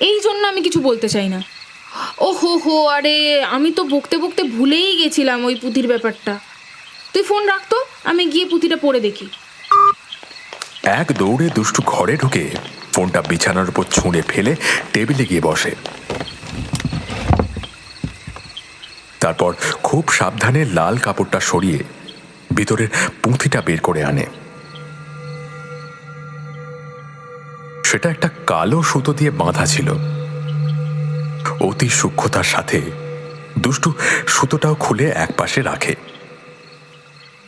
এই জন্য আমি কিছু বলতে চাই না। ও হো, আরে আমি তো বকতে বকতে ভুলেই গেছিলাম ওই পুঁথির ব্যাপারটা। তুই ফোন রাখতো, আমি গিয়ে পুঁথিটা পড়ে দেখি। এক দৌড়ে দুষ্টু ঘরে ঢুকে ফোনটা বিছানার উপর ছুঁড়ে ফেলে টেবিলে গিয়ে বসে। তারপর খুব সাবধানে লাল কাপড়টা সরিয়ে ভিতরের পুঁথিটা বের করে আনে। সেটা একটা কালো সুতো দিয়ে বাঁধা ছিল। অতি সূক্ষ্মতার সাথে দুষ্টু সুতোটাও খুলে একপাশে রাখে।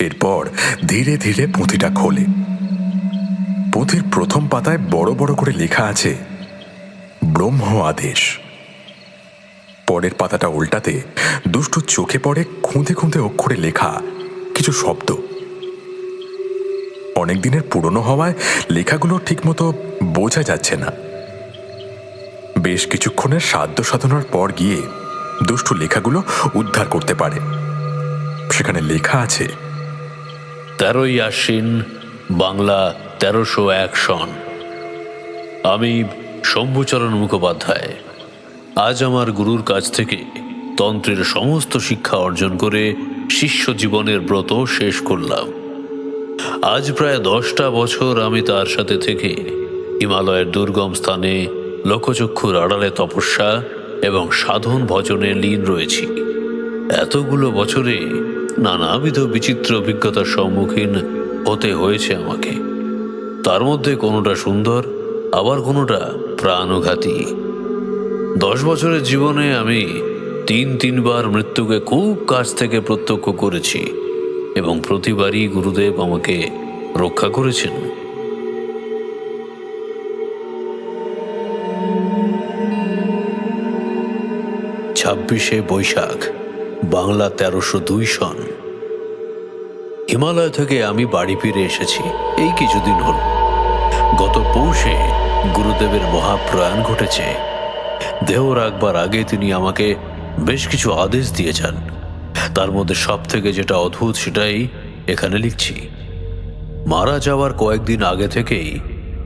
এরপর ধীরে ধীরে পুঁথিটা খোলে। পুঁথির প্রথম পাতায় বড় বড় করে লেখা আছে ব্রহ্ম আদেশ। পরের পাতাটা উল্টাতে দুষ্টু চোখে পড়ে খুঁতে খুঁতে অক্ষরে লেখা কিছু শব্দ। অনেক দিনের পুরনো হওয়ায় লেখাগুলো ঠিকমতো বোঝা যাচ্ছে না। বেশ কিছুক্ষণের সাধ্য সাধনার পর গিয়ে দুষ্টু লেখাগুলো উদ্ধার করতে পারে। সেখানে লেখা আছে, 13ই আশ্বিন, বাংলা 1301 সন। আমি শম্ভুচরণ মুখোপাধ্যায় আজ আমার গুরুর কাছ থেকে তন্ত্রের সমস্ত শিক্ষা অর্জন করে শিষ্য জীবনের ব্রত শেষ করলাম। আজ প্রায় 10টা বছর আমি তার সাথে থেকে হিমালয়ের দুর্গম স্থানে লোকচক্ষুর আড়ালে তপস্যা এবং সাধন ভজনে লীন রয়েছি। এতগুলো বছরে নানাবিধ বিচিত্র অভিজ্ঞতার সম্মুখীন হতে হয়েছে আমাকে। তার মধ্যে কোনোটা সুন্দর, আবার কোনোটা প্রাণঘাতী। 10 বছরের জীবনে আমি 3বার মৃত্যুকে খুব কাছ থেকে প্রত্যক্ষ করেছি এবং প্রতিবারই গুরুদেব আমাকে রক্ষা করেছেন। ছাব্বিশে বৈশাখ, বাংলা 1302 সন। হিমালয় থেকে আমি বাড়ি ফিরে এসেছি এই কিছুদিন হল। গত পৌষে গুরুদেবের মহাপ্রয়াণ ঘটেছে। দেহ রাখবার আগে তিনি আমাকে বেশ কিছু আদেশ দিয়েছেন। তার মধ্যে সব থেকে যেটা অদ্ভুত সেটাই এখানে লিখছি। মারা যাওয়ার কয়েকদিন আগে থেকেই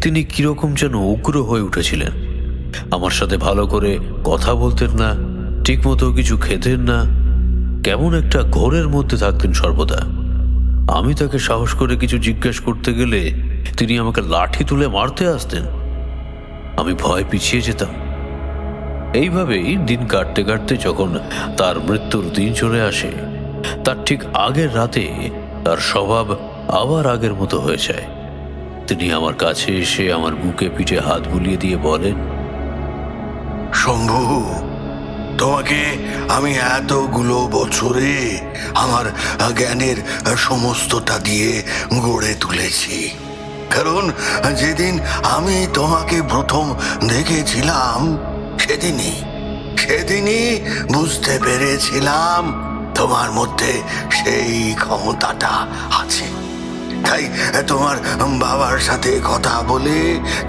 তিনি কিরকম যেন উগ্র হয়ে উঠেছিলেন। আমার সাথে ভালো করে কথা বলতেন না, ঠিকমতো কিছু খেতেন না, কেমন একটা ঘোরের মধ্যে থাকতেন সর্বদা। আমি তাকে সাহস করে কিছু জিজ্ঞেস করতে গেলে তিনি আমাকে লাঠি তুলে মারতে আসতেন। আমি ভয় পিছিয়ে যেতাম। এইভাবেই দিন কাটতে কাটতে যখন তার মৃত্যুর দিন চলে আসে, তার ঠিক আগের রাতে তার স্বভাব আবার আগের মতো হয়ে যায়। তিনি আমার কাছে এসে আমার বুকে পিঠে হাত বুলিয়ে দিয়ে বলেন, শম্ভু, তোমাকে আমি এতগুলো বছরে আমার জ্ঞানের সমস্তটা দিয়ে গড়ে তুলেছি। কারণ যেদিন আমি তোমাকে প্রথম দেখেছিলাম সেদিনই বুঝতে পেরেছিলাম তোমার মধ্যে সেই ক্ষমতাটা আছে। তাই তোমার বাবার সাথে কথা বলে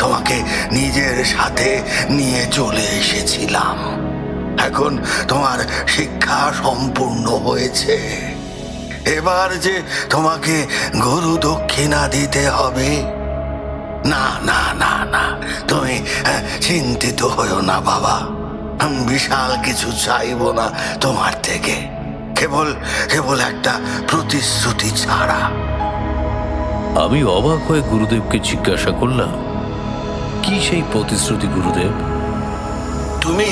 তোমাকে নিজের সাথে নিয়ে চলে এসেছিলাম। এখন তোমার শিক্ষা সম্পূর্ণ হয়েছে। এবার যে তোমাকে গুরু দক্ষিণা দিতে হবে, না না না না, তুমি চিন্তিত হও না বাবা। বিশাল কিছু চাইবো না তোমার থেকে, কেবল কেবল একটা প্রতিশ্রুতি ছাড়া। আমি অবাক হয়ে গুরুদেবকে জিজ্ঞাসা করলাম, কি সেই প্রতিশ্রুতি গুরুদেব? তুমি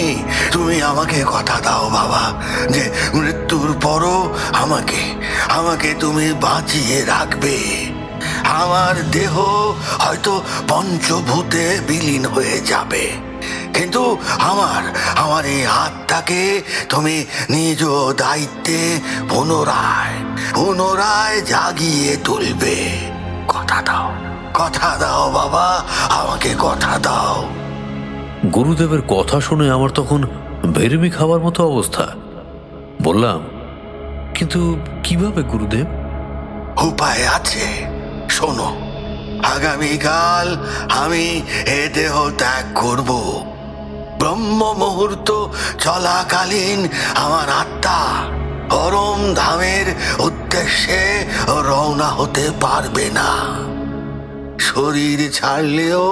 তুমি আমাকে কথা দাও বাবা, যে মৃত্যুর পরও আমাকে আমাকে তুমি বাঁচিয়ে রাখবে। আমার দেহ হয়তো পঞ্চভূতে বিলীন হয়ে যাবে, কিন্তু আমার আমার এই আত্মাকে তুমি নিজ দায়িত্বে পুনরায় পুনরায় জাগিয়ে তুলবে। কথা দাও বাবা, আমাকে কথা দাও। গুরুদেবের কথা শুনে আমার তখন বেরমি খাওয়ার মতো অবস্থা। বললাম, কিন্তু কিভাবে গুরুদেব? উপায় আছে, শোনো। আগামীকাল আমি এ দেহ ত্যাগ করব। ব্রহ্ম মুহূর্ত চলাকালীন আমার আত্মা পরম ধামের উদ্দেশ্যে রওনা হতে পারবে না। শরীর ছাড়লেও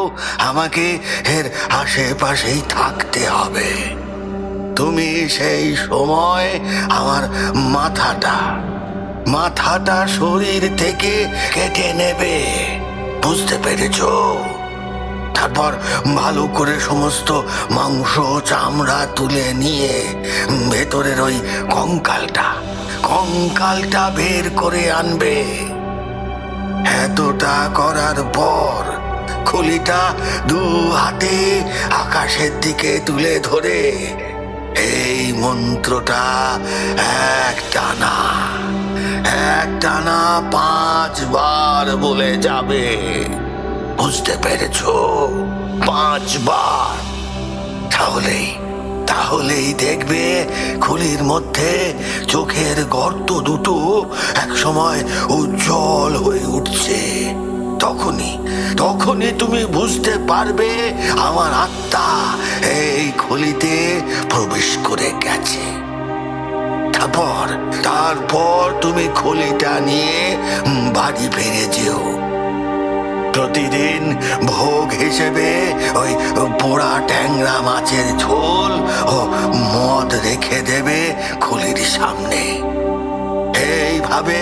আমাকে এর আশেপাশেই থাকতে হবে। তুমি সেই সময় আমার মাথাটা শরীর থেকে কেটে নেবে, বুঝতে পেরেছো? তারপর ভালো করে সমস্ত মাংস চামড়া তুলে নিয়ে ভেতরের ওই কঙ্কালটা বের করে আনবে। এতটা করার পর খুলিটা দু হাতে আকাশের দিকে তুলে ধরে এই মন্ত্রটা একটানা 5 বার বলে যাবে, বুঝতে পেরেছো? 5 বার। তাহলেই দেখবে খুলির মধ্যে চোখের গর্ত দুটো একসময় উজ্জ্বল হয়ে উঠছে। তখনই তুমি বুঝতে পারবে আমার আত্মা এই খুলিতে প্রবেশ করে গেছে। তারপর তুমি খুলিটা নিয়ে বাড়ি ফিরে যেও। প্রতিদিন ভোগ হিসেবে ওই পোড়া ট্যাংরা মাছের ঝোল ও মদ রেখে দেবে খুলির সামনে। এইভাবে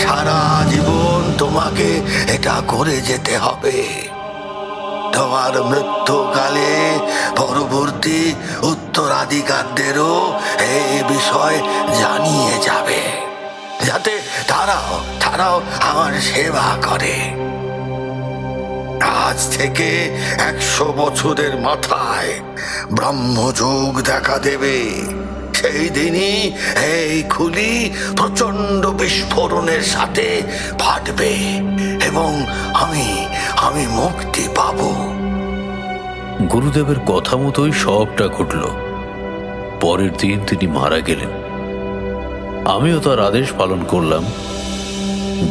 সারা জীবন তোমাকে এটা করে যেতে হবে। তোমার মৃত্যুকালে পরবর্তী উত্তরাধিকারদেরও এই বিষয় জানিয়ে যাবে, যাতে তারাও আমার সেবা করে। আজ থেকে 100 বছরের মাথায় ব্রহ্মযুগ দেখা দেবে। সেই দিনই এই খুলি প্রচন্ড বিস্ফোরণের সাথে ফাটবে এবং আমি মুক্তি পাব। গুরুদেবের কথা মতোই সবটা ঘটল। পরের দিন তিনি মারা গেলেন। আমিও তার আদেশ পালন করলাম।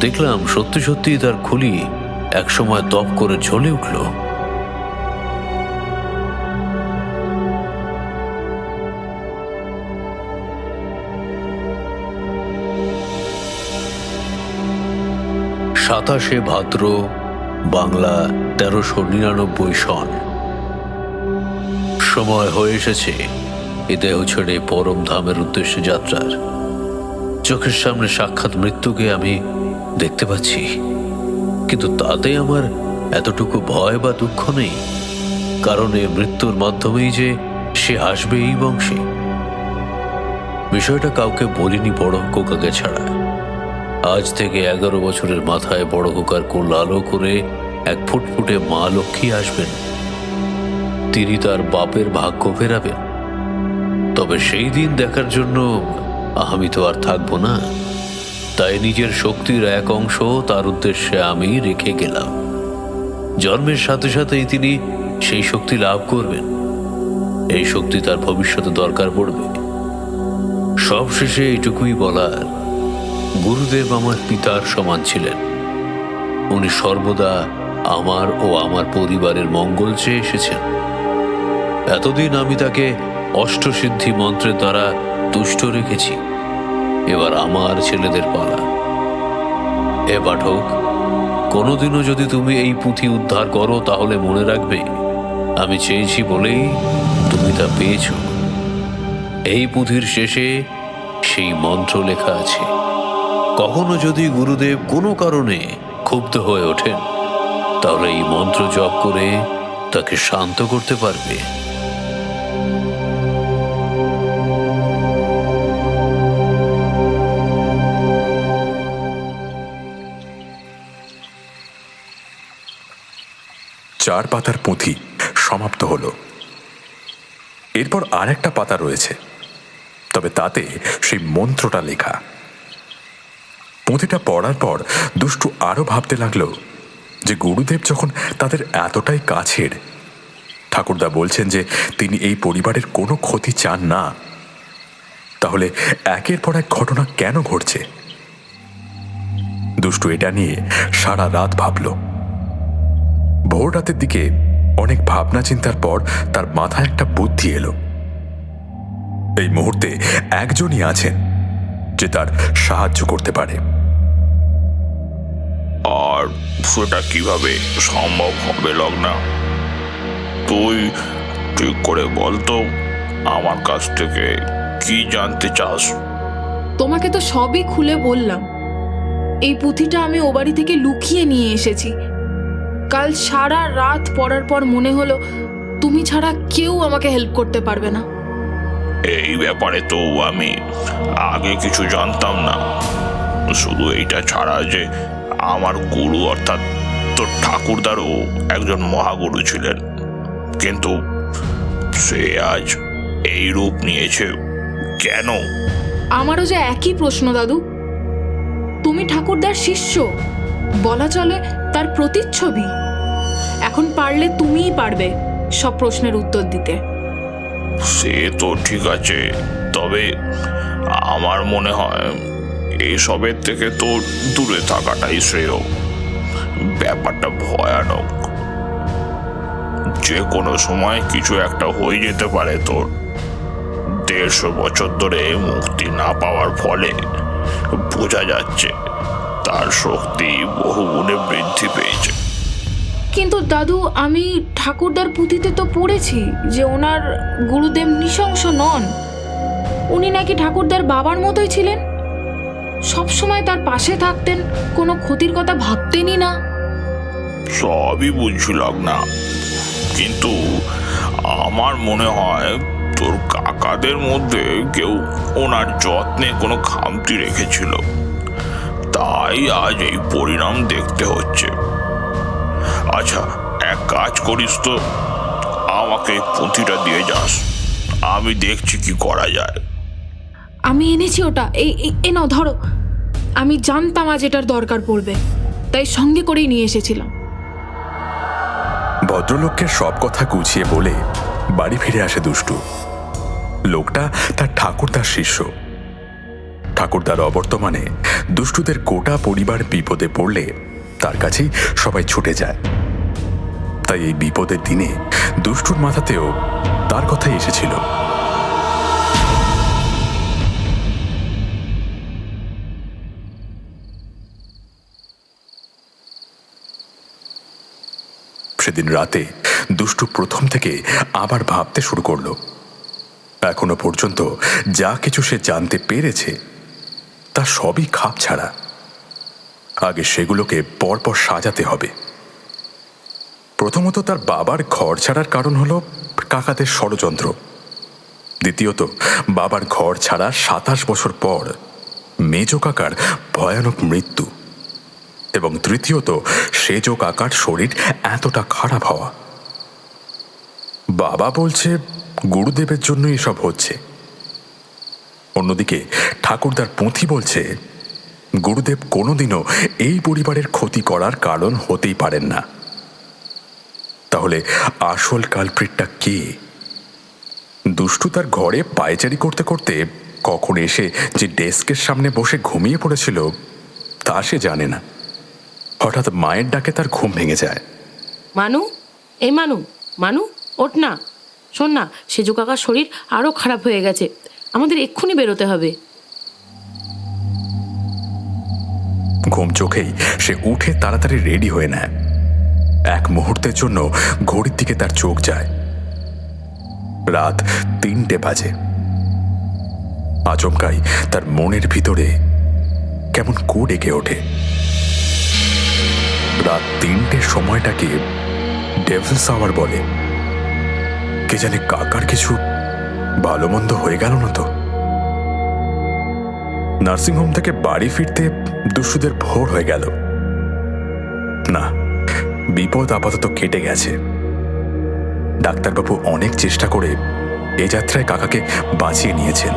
দেখলাম সত্যি সত্যি তার খুলি একসময় দপ করে জ্বলে উঠল। সাতাশে ভাদ্র, বাংলা 1399 সন। সময় হয়ে এসেছে এ দেহ ছেড়ে পরম ধামের উদ্দেশ্যে যাত্রার। চোখের সামনে সাক্ষাৎ মৃত্যুকে আমি দেখতে পাচ্ছি, কিন্তু তাতে আমার এতটুকু ভয় বা দুঃখ নেই, কারণ এ মৃত্যুর মাধ্যমেই যে সে আসবে এই বংশে। বিষয়টা কাউকে বলিনি বড় খোকাকে ছাড়া। আজ থেকে 11 বছরের মাথায় বড় খোকার কোল আলো করে এক ফুটফুটে মা লক্ষ্মী আসবেন। তিনি তার বাপের ভাগ্য ফেরাবেন। তবে সেই দিন দেখার জন্য আমি তো আর থাকবো না, তাই নিজের শক্তির এক অংশ তার উদ্দেশ্যে আমি রেখে গেলাম। জন্মের সাথে সাথেই তিনি সেই শক্তি লাভ করবেন। এই শক্তি তার ভবিষ্যতে দরকার পড়বে। সবশেষে এইটুকুই বলার, গুরুদেব আমার পিতার সমান ছিলেন। উনি সর্বদা আমার ও আমার পরিবারের মঙ্গল চেয়ে এসেছেন। এতদিন আমি তাকে অষ্টসিদ্ধি মন্ত্রের দ্বারা তুষ্ট রেখেছি। এবার আমার ছেলেদের পালা। এ পাঠক, কোনোদিনও যদি তুমি এই পুঁথি উদ্ধার করো তাহলে মনে রাখবে, আমি চেয়েছি বলেই তুমি তা পেয়েছ। এই পুঁথির শেষে সেই মন্ত্র লেখা আছে। কখনো যদি গুরুদেব কোনো কারণে ক্ষুব্ধ হয়ে ওঠেন, তাহলে এই মন্ত্র জপ করে তাকে শান্ত করতে পারবে। চার পাতার পুঁথি সমাপ্ত হলো। এরপর আর একটা পাতা রয়েছে, তবে তাতে সেই মন্ত্রটা লেখা। পুঁথিটা পড়ার পর দুষ্টু আরো ভাবতে লাগলো যে গুরুদেব যখন তাদের এতটাই কাছের, ঠাকুরদা বলছেন যে তিনি এই পরিবারের কোনো ক্ষতি চান না, তাহলে একের পর এক ঘটনা কেন ঘটছে? দুষ্টু এটা নিয়ে সারা রাত ভাবল। ভোর রাতের দিকে অনেক ভাবনা চিন্তার পর তার মাথায় একটা বুদ্ধি এলো। এই মুহূর্তে একজনই আছেন যে তার সাহায্য করতে পারে। আর সেটা কিভাবে সম্ভব হবে লগ্না? তুই ঠিক করে বলতো, আমার কাছ থেকে কি জানতে চাস? তোমাকে তো সবই খুলে বললাম। এই পুঁথিটা আমি ও বাড়ি থেকে লুকিয়ে নিয়ে এসেছি। কাল সারা রাত পড়ার পর মনে হলো তুমি ছাড়া কেউ আমাকে হেল্প করতে পারবে না। এই ব্যাপারে তো আমি আগে কিছু জানতাম না। শুধু এইটা ছাড়া যে আমার গুরু অর্থাৎ তোর ঠাকুরদারও একজন মহাগুরু ছিলেন, কিন্তু সে আজ এই রূপ নিয়েছে কেন? আমারও যে একই প্রশ্ন দাদু। তুমি ঠাকুরদার শিষ্য, বলা চলে তার প্রতিচ্ছবি। এখন পারলে তুমিই পারবে সব প্রশ্নের উত্তর দিতে। সে তো ঠিক আছে, তবে আমার মনে হয় এসবের থেকে তো দূরে থাকাটাই শ্রেয়। ব্যাপারটা ভয়ানক। যে কোনো সময় কিছু একটা হয়ে যেতে পারে তোর। 150 বছর ধরে মুক্তি না পাওয়ার ফলে বোঝা যাচ্ছে তার শক্তি বহুগুণে বৃদ্ধি পেয়েছে। কিন্তু দাদু, আমি ঠাকুরদার পুঁথিতে তো পড়েছি যে ওনার গুরুদেব নৃশংস নন। উনি নাকি ঠাকুরদার বাবার মতোই ছিলেন, সবসময় তার পাশে থাকতেন, কোনো ক্ষতির কথা ভাবতেনই না। সবই বুঝছিলাম না, কিন্তু আমার মনে হয় তোর কাকাদের মধ্যে কেউ ওনার যত্নে কোনো খামতি রেখেছিল, তাই আজ এই পরিণাম দেখতে হচ্ছে। আচ্ছা, এক কাজ করিস তো, আমাকে পুঁথিটা দিয়ে যাস, আমি দেখছি কি করা যায়। আমি এনেছি ওটা, এই নাও ধরো। আমি জানতাম আজ এটার দরকার পড়বে, তাই সঙ্গে করেই নিয়ে এসেছিলাম। ভদ্রলোককে সব কথা গুছিয়ে বলে বাড়ি ফিরে আসে দুষ্টু। লোকটা তার ঠাকুরদার শিষ্য। ঠাকুরদার অবর্তমানে দুষ্টুদের গোটা পরিবার বিপদে পড়লে তার কাছেই সবাই ছুটে যায়। তাই এই বিপদের দিনে দুষ্টুর মাথাতেও তার কথাই এসেছিল। সেদিন রাতে দুষ্টু প্রথম থেকে আবার ভাবতে শুরু করলো। এখনো পর্যন্ত যা কিছু সে জানতে পেরেছে তা সবই খাপ ছাড়া। আগে সেগুলোকে পরপর সাজাতে হবে। প্রথমত তার বাবার ঘর ছাড়ার কারণ হলো কাকাদের ষড়যন্ত্র। দ্বিতীয়ত বাবার ঘর ছাড়া 27 বছর পর মেজ কাকার ভয়ানক মৃত্যু। এবং তৃতীয়ত সেজ কাকার শরীর এতটা খারাপ হওয়া। বাবা বলছে গুরুদেবের জন্য এসব হচ্ছে। অন্যদিকে ঠাকুরদার পুঁথি বলছে গুরুদেব কোনোদিনও এই পরিবারের ক্ষতি করার কারণ হতেই পারেন না। তাহলে আসল কালপ্রিটটা কে? দুষ্টু তার ঘরে পায়চারি করতে করতে কখন এসে যে ডেস্কের সামনে বসে ঘুমিয়ে পড়েছিল তা সে জানে না। হঠাৎ মায়ের ডাকে তার ঘুম ভেঙে যায়। মানু, এই মানু, মানু ওঠ না, শোন না, সেজু কাকার শরীর আরো খারাপ হয়ে গেছে, আমাদের এক্ষুনি বেরোতে হবে। ঘুম চোখেই সে উঠে তাড়াতাড়ি রেডি হয়ে নেয়। এক মুহূর্তের জন্য ঘড়ির দিকে তার চোখ যায়। রাত 3টে বাজে। আচমকাই তার মনের ভিতরে কেমন কু ডেকে ওঠে। রাত 3টের সময়টাকে ডেভিলস আওয়ার বলে। কে জানে কাকার কিছু ভালো মন্দ হয়ে গেল না তো? নার্সিংহোম থেকে বাড়ি ফিরতে দুষ্টুদের ভোর হয়ে গেল। না, বিপদ আপাতত কেটে গেছে। ডাক্তারবাবু অনেক চেষ্টা করে এ যাত্রায় কাকাকে বাঁচিয়ে নিয়েছেন।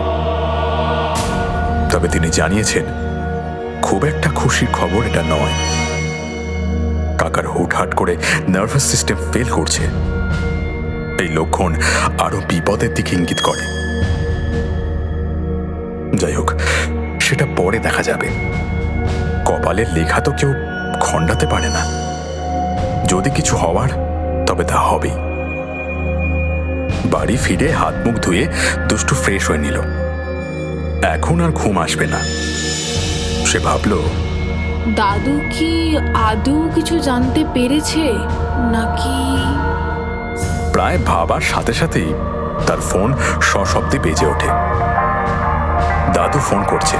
তবে তিনি জানিয়েছেন খুব একটা খুশির খবর এটা নয়। কাকার হুটহাট করে নার্ভাস সিস্টেম ফেল করছে। এই লক্ষণ আরো বিপদের দিকে ইঙ্গিত করে। যাই হোক, সেটা পরে দেখা যাবে। কপালের লেখা তো কেউ খণ্ডাতে পারে না। যদি কিছু হওয়ার, তবে তা হবেই। বাড়ি ফিরে হাত মুখ ধুয়ে দুষ্টু ফ্রেশ হয়ে নিল। এখন আর ঘুম আসবে না। সে ভাবল, দাদু কি আদৌ কিছু জানতে পেরেছে নাকি? প্রায় ভাবার সাথে সাথেই তার ফোন সশব্দে বেজে ওঠে। দাদু ফোন করছে।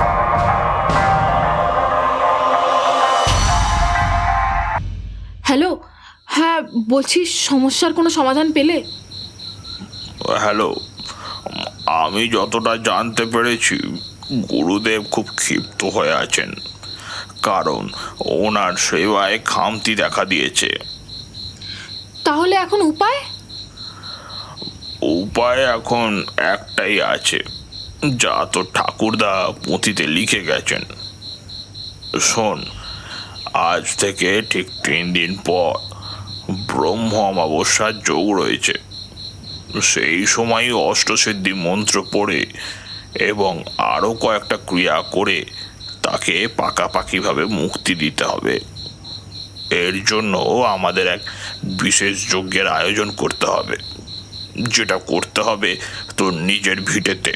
হ্যালো, হ্যাঁ বলছি, সমস্যার কোনো সমাধান পেলে? হ্যালো, আমি যতটা জানতে পেরেছি গুরুদেব খুব ক্ষিপ্ত হয়ে আছেন, কারণ ওনার সেবায় খামতি দেখা দিয়েছে। তাহলে এখন উপায়? উপায় এখন একটাই আছে, যা তো ঠাকুরদা পুঁথিতে লিখে গেছেন। শোন, আজ থেকে ঠিক 3 দিন পর ব্রহ্ম অমাবস্যার যোগ রয়েছে। সেই সময় অষ্টসিদ্ধি মন্ত্র পড়ে এবং আরও কয়েকটা ক্রিয়া করে তাকে পাকাপাকিভাবে মুক্তি দিতে হবে। এর জন্য আমাদের এক বিশেষ যজ্ঞের আয়োজন করতে হবে, যেটা করতে হবে তোর নিজের ভিটেতে।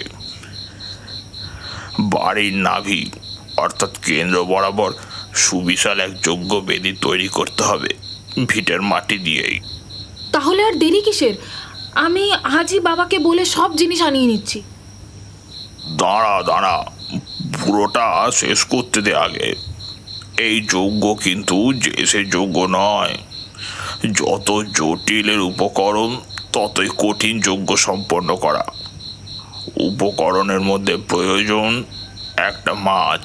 বাড়ির নাভি অর্থাৎ কেন্দ্র বরাবর সুবিশাল এক যজ্ঞ বেদি তৈরি করতে হবে ভিটের মাটি দিয়েই। তাহলে আর দেরি কিসের? আমি আজই বাবাকে বলে সব জিনিস আনিয়ে নিচ্ছি। দাঁড়া দাঁড়া, পুরোটা শেষ করতে দে আগে। এই যজ্ঞ কিন্তু যে সে যজ্ঞ নয়। যত জটিলের উপকরণ ততই কঠিন যজ্ঞ সম্পন্ন করা। উপকরণের মধ্যে প্রয়োজন একটা মাছ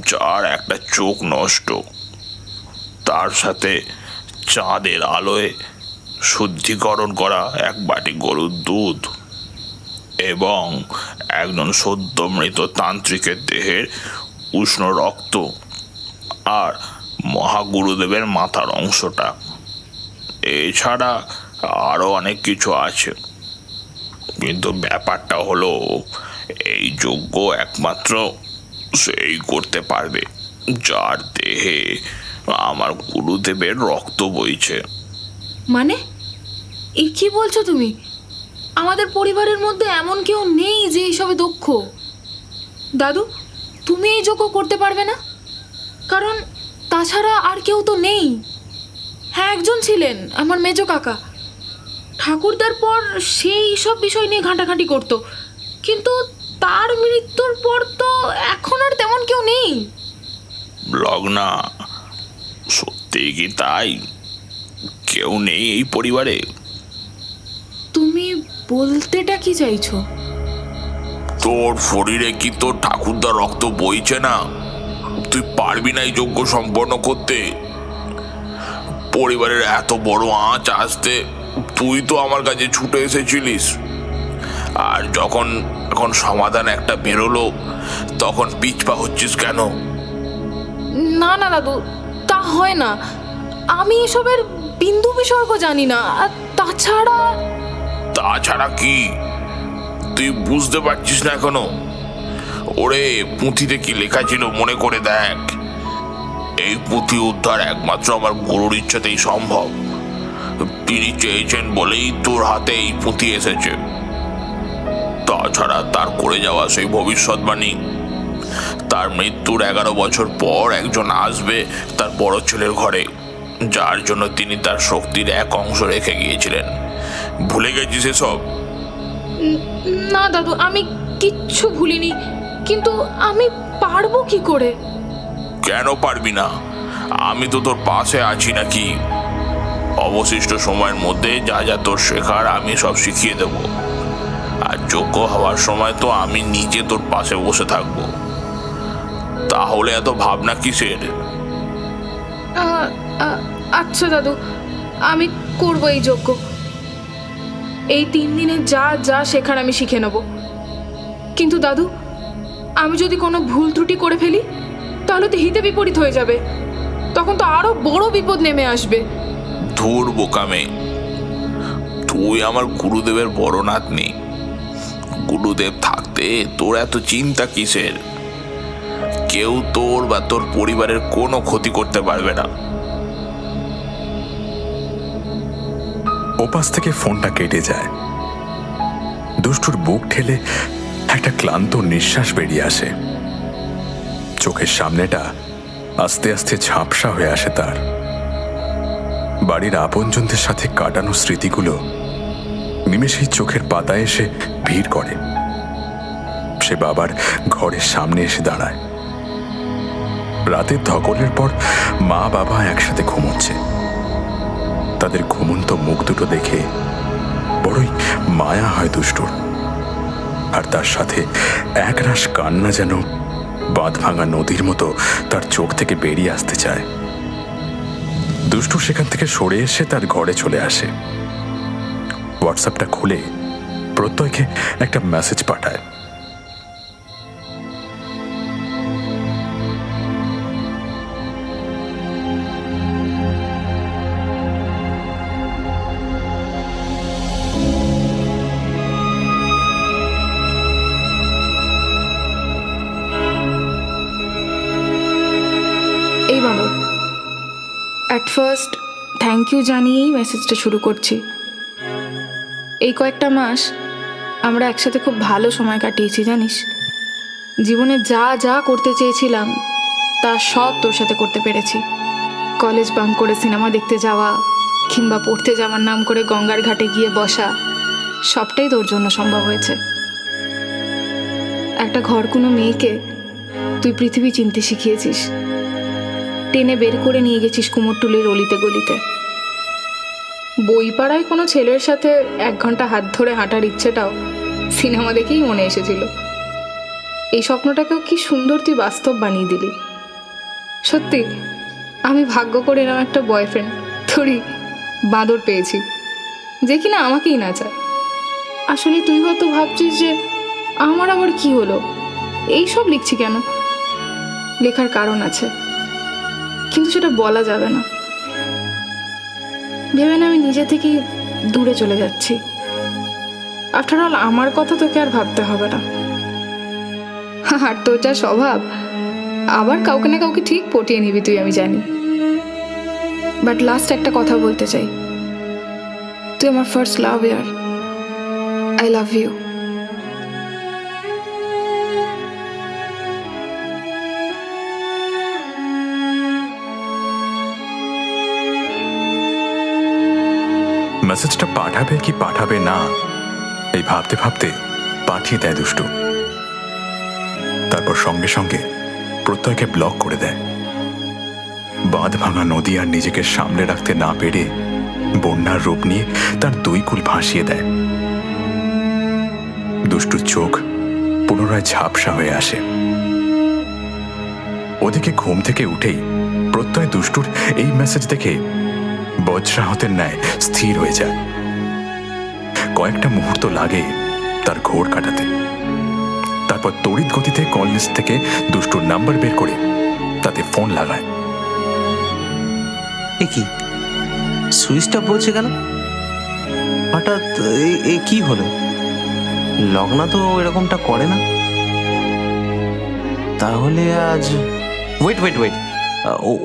যার একটা চোখ নষ্ট, তার সাথে চাঁদের আলোয় শুদ্ধিকরণ করা এক বাটি গরুর দুধ এবং একজন সদ্য মৃত তান্ত্রিকের দেহের উষ্ণ রক্ত আর মহাগুরুদেবের মাথার অংশটা। এছাড়া আরও অনেক কিছু আছে, কিন্তু ব্যাপারটা হলো এই যজ্ঞ একমাত্র সেই করতে পারবে যার দেহে আমার গুরুদেবের রক্ত বইছে। মানে এ কি বলছো তুমি? আমাদের পরিবারের মধ্যে এমন কেউ নেই যে এইসবে দক্ষ। দাদু, তুমি এই যজ্ঞ করতে পারবে না? কারণ তাছাড়া আর কেউ তো নেই। হ্যাঁ, একজন ছিলেন, আমার মেজো কাকা। ঠাকুরদার পর সেই সব বিষয় নিয়ে ঘাঁটাঘাঁটি করতো, কিন্তু তার মৃত্যুর পর তো এখন আর তেমন কেউ নেই। লগ্না, সত্যি কি তাই? কেউ নেই এই পরিবারে? তুমি বলতেটা কি চাইছো? তোর শরীরে কি তোর ঠাকুরদার রক্ত বইছে না? তুই পারবি না এই যজ্ঞ সম্পন্ন করতে? পরিবারের এত বড় আঁচ আসতে তুই তো আমার কাছে ছুটে এসেছিলিস, আর যখন এখন সমাধান একটা বেরোলো তখন পিছপা হচ্ছিস কেন? না না দাদু, তা হয় না। আমি এসবের বিন্দু বিসর্গ জানি না। আর তাছাড়া কি তুই বুঝতে পারছিস না এখনো? ওরে, পুঁথিতে কি লেখা ছিল মনে করে দেখ। এই পুঁথি উদ্ধার একমাত্র আমার গুরুর ইচ্ছাতেই সম্ভব। তিনি চেয়েছেন বলেই তোর হাতে এই পুঁথি এসেছে। তাছাড়া তার করে যাওয়া সেই ভবিষ্যৎবাণী, তার মৃত্যুর 11 বছর পর একজন আসবে তার বড় ছেলের ঘরে, যার জন্য তিনি তার শক্তির এক অংশ রেখে গিয়েছিলেন। ভুলে গেছিস এসব? না দাদু, আমি কিচ্ছু ভুলিনি, কিন্তু আমি পারবো কি করে? কেন পারবি না? আমি তো তোর পাশে আছি নাকি? অবশিষ্ট সময়ের মধ্যে যা যা তোর শেখার আমি সব শিখিয়ে দেব। আর যোগ্য হওয়ার সময় তো আমি নিজে তোর পাশে বসে থাকবো। তাহলে এত ভাবনা কিসের? আচ্ছা দাদু, আমি করবো এই যজ্ঞ। এই 3 দিনে যা যা শেখার আমি শিখে নেব। কিন্তু দাদু, আমি যদি কোনো ভুল ত্রুটি করে ফেলি তাহলে তো হিতে বিপরীত হয়ে যাবে, তখন তো আরো বড় বিপদ নেমে আসবে। ধুর বোকামে, তুই আমার গুরুদেবের বড় নাতনি। গুরুদেব থাকতে তোর এত চিন্তা কিসের? কেউ তোর বা তোর পরিবারের কোনো ক্ষতি করতে পারবে না। ওপাশ থেকে ফোনটা কেটে যায়। দুষ্টুর বুক ঠেলে একটা ক্লান্ত নিঃশ্বাস বেরিয়ে আসে। চোখের সামনেটা আস্তে আস্তে ঝাপসা হয়ে আসে তার। বাড়ির আপনজনদের সাথে কাটানো স্মৃতিগুলো নিমেষেই চোখের পাতায় এসে ভিড় করে। সে বাবার ঘরের সামনে এসে দাঁড়ায়। রাতের ধকলের পর মা বাবা একসাথে ঘুমোচ্ছে। তাদের ঘুমন্ত মুখ দুটো দেখে বড়ই মায়া হয় দুষ্টুর। আর তার সাথে একরাশ কান্না যেন বাঁধ ভাঙা নদীর মতো তার চোখ থেকে বেরিয়ে আসতে চায়। দুষ্টু সেখান থেকে সরে এসে তার ঘরে চলে আসে। হোয়াটসঅ্যাপটা খুলে প্রত্যয়কে একটা মেসেজ পাঠায়। এই Babar, at first thank you জানিয়েই মেসেজটা শুরু করছি। এই কয়েকটা মাস আমরা একসাথে খুব ভালো সময় কাটিয়েছি জানিস। জীবনে যা যা করতে চেয়েছিলাম তা সব তোর সাথে করতে পেরেছি। কলেজ বাঙ্ক করে সিনেমা দেখতে যাওয়া কিংবা পড়তে যাওয়ার নাম করে গঙ্গার ঘাটে গিয়ে বসা, সবটাই তোর জন্য সম্ভব হয়েছে। একটা ঘরকুনো মেয়েকে তুই পৃথিবী চিনতে শিখিয়েছিস। টেনে বের করে নিয়ে গেছিস কুমোরটুলির অলিতে গলিতে। বইপাড়ায় কোনো ছেলের সাথে 1 ঘন্টা হাত ধরে হাঁটার ইচ্ছেটাও সিনেমা দেখেই মনে এসেছিল। এই স্বপ্নটাকেও কি সুন্দর তুই বাস্তব বানিয়ে দিলি। সত্যি আমি ভাগ্য করে এরকম একটা বয়ফ্রেন্ড থরি বাঁদর পেয়েছি, যে কিনা আমাকেই না চায়। আসলে তুই হয়তো ভাবছিস যে আমার আবার কি হলো, এইসব লিখছি কেন। লেখার কারণ আছে, কিন্তু সেটা বলা যাবে না। ভেবে না আমি নিজে থেকেই দূরে চলে যাচ্ছি। আফটার অল আমার কথা তোকে আর ভাবতে হবে না। আর তোর যা স্বভাব, আবার কাউকে না কাউকে ঠিক পটিয়ে নিবি তুই, আমি জানি। বাট লাস্ট একটা কথা বলতে চাই, তুই আমার ফার্স্ট লাভ ইয়ার। I love you. মেসেজটা পাঠাবে কি পাঠাবে না এই ভাবতে ভাবতে পাঠিয়ে দেয় দুষ্টু। তারপর সঙ্গে সঙ্গে প্রত্যয়কে ব্লক করে দেয়। বাঁধ ভাঙা নদী আর নিজেকে সামলে রাখতে না পেরে বন্যার রূপ নিয়ে তার 2 কূল ভাসিয়ে দেয়। দুষ্টুর চোখ পুনরায় ঝাপসা হয়ে আসে। ওদিকে ঘুম থেকে উঠেই প্রত্যয় দুষ্টুর এই মেসেজ দেখে বজ্রাহতের ন্যায় স্থির হয়ে যায়। কয়েকটা মুহূর্ত লাগে তার ঘোর কাটাতে। তারপর তড়িৎ গতিতে কল লিস্ট থেকে দুষ্টুর নাম্বার বের করে তাতে ফোন লাগায়। এ কি সুইচটা বলছে কেন হঠাৎ? এ কি হলো? লগ্না তো এরকমটা করে না। তাহলে আজ ওয়েট ওয়েট ওয়েট,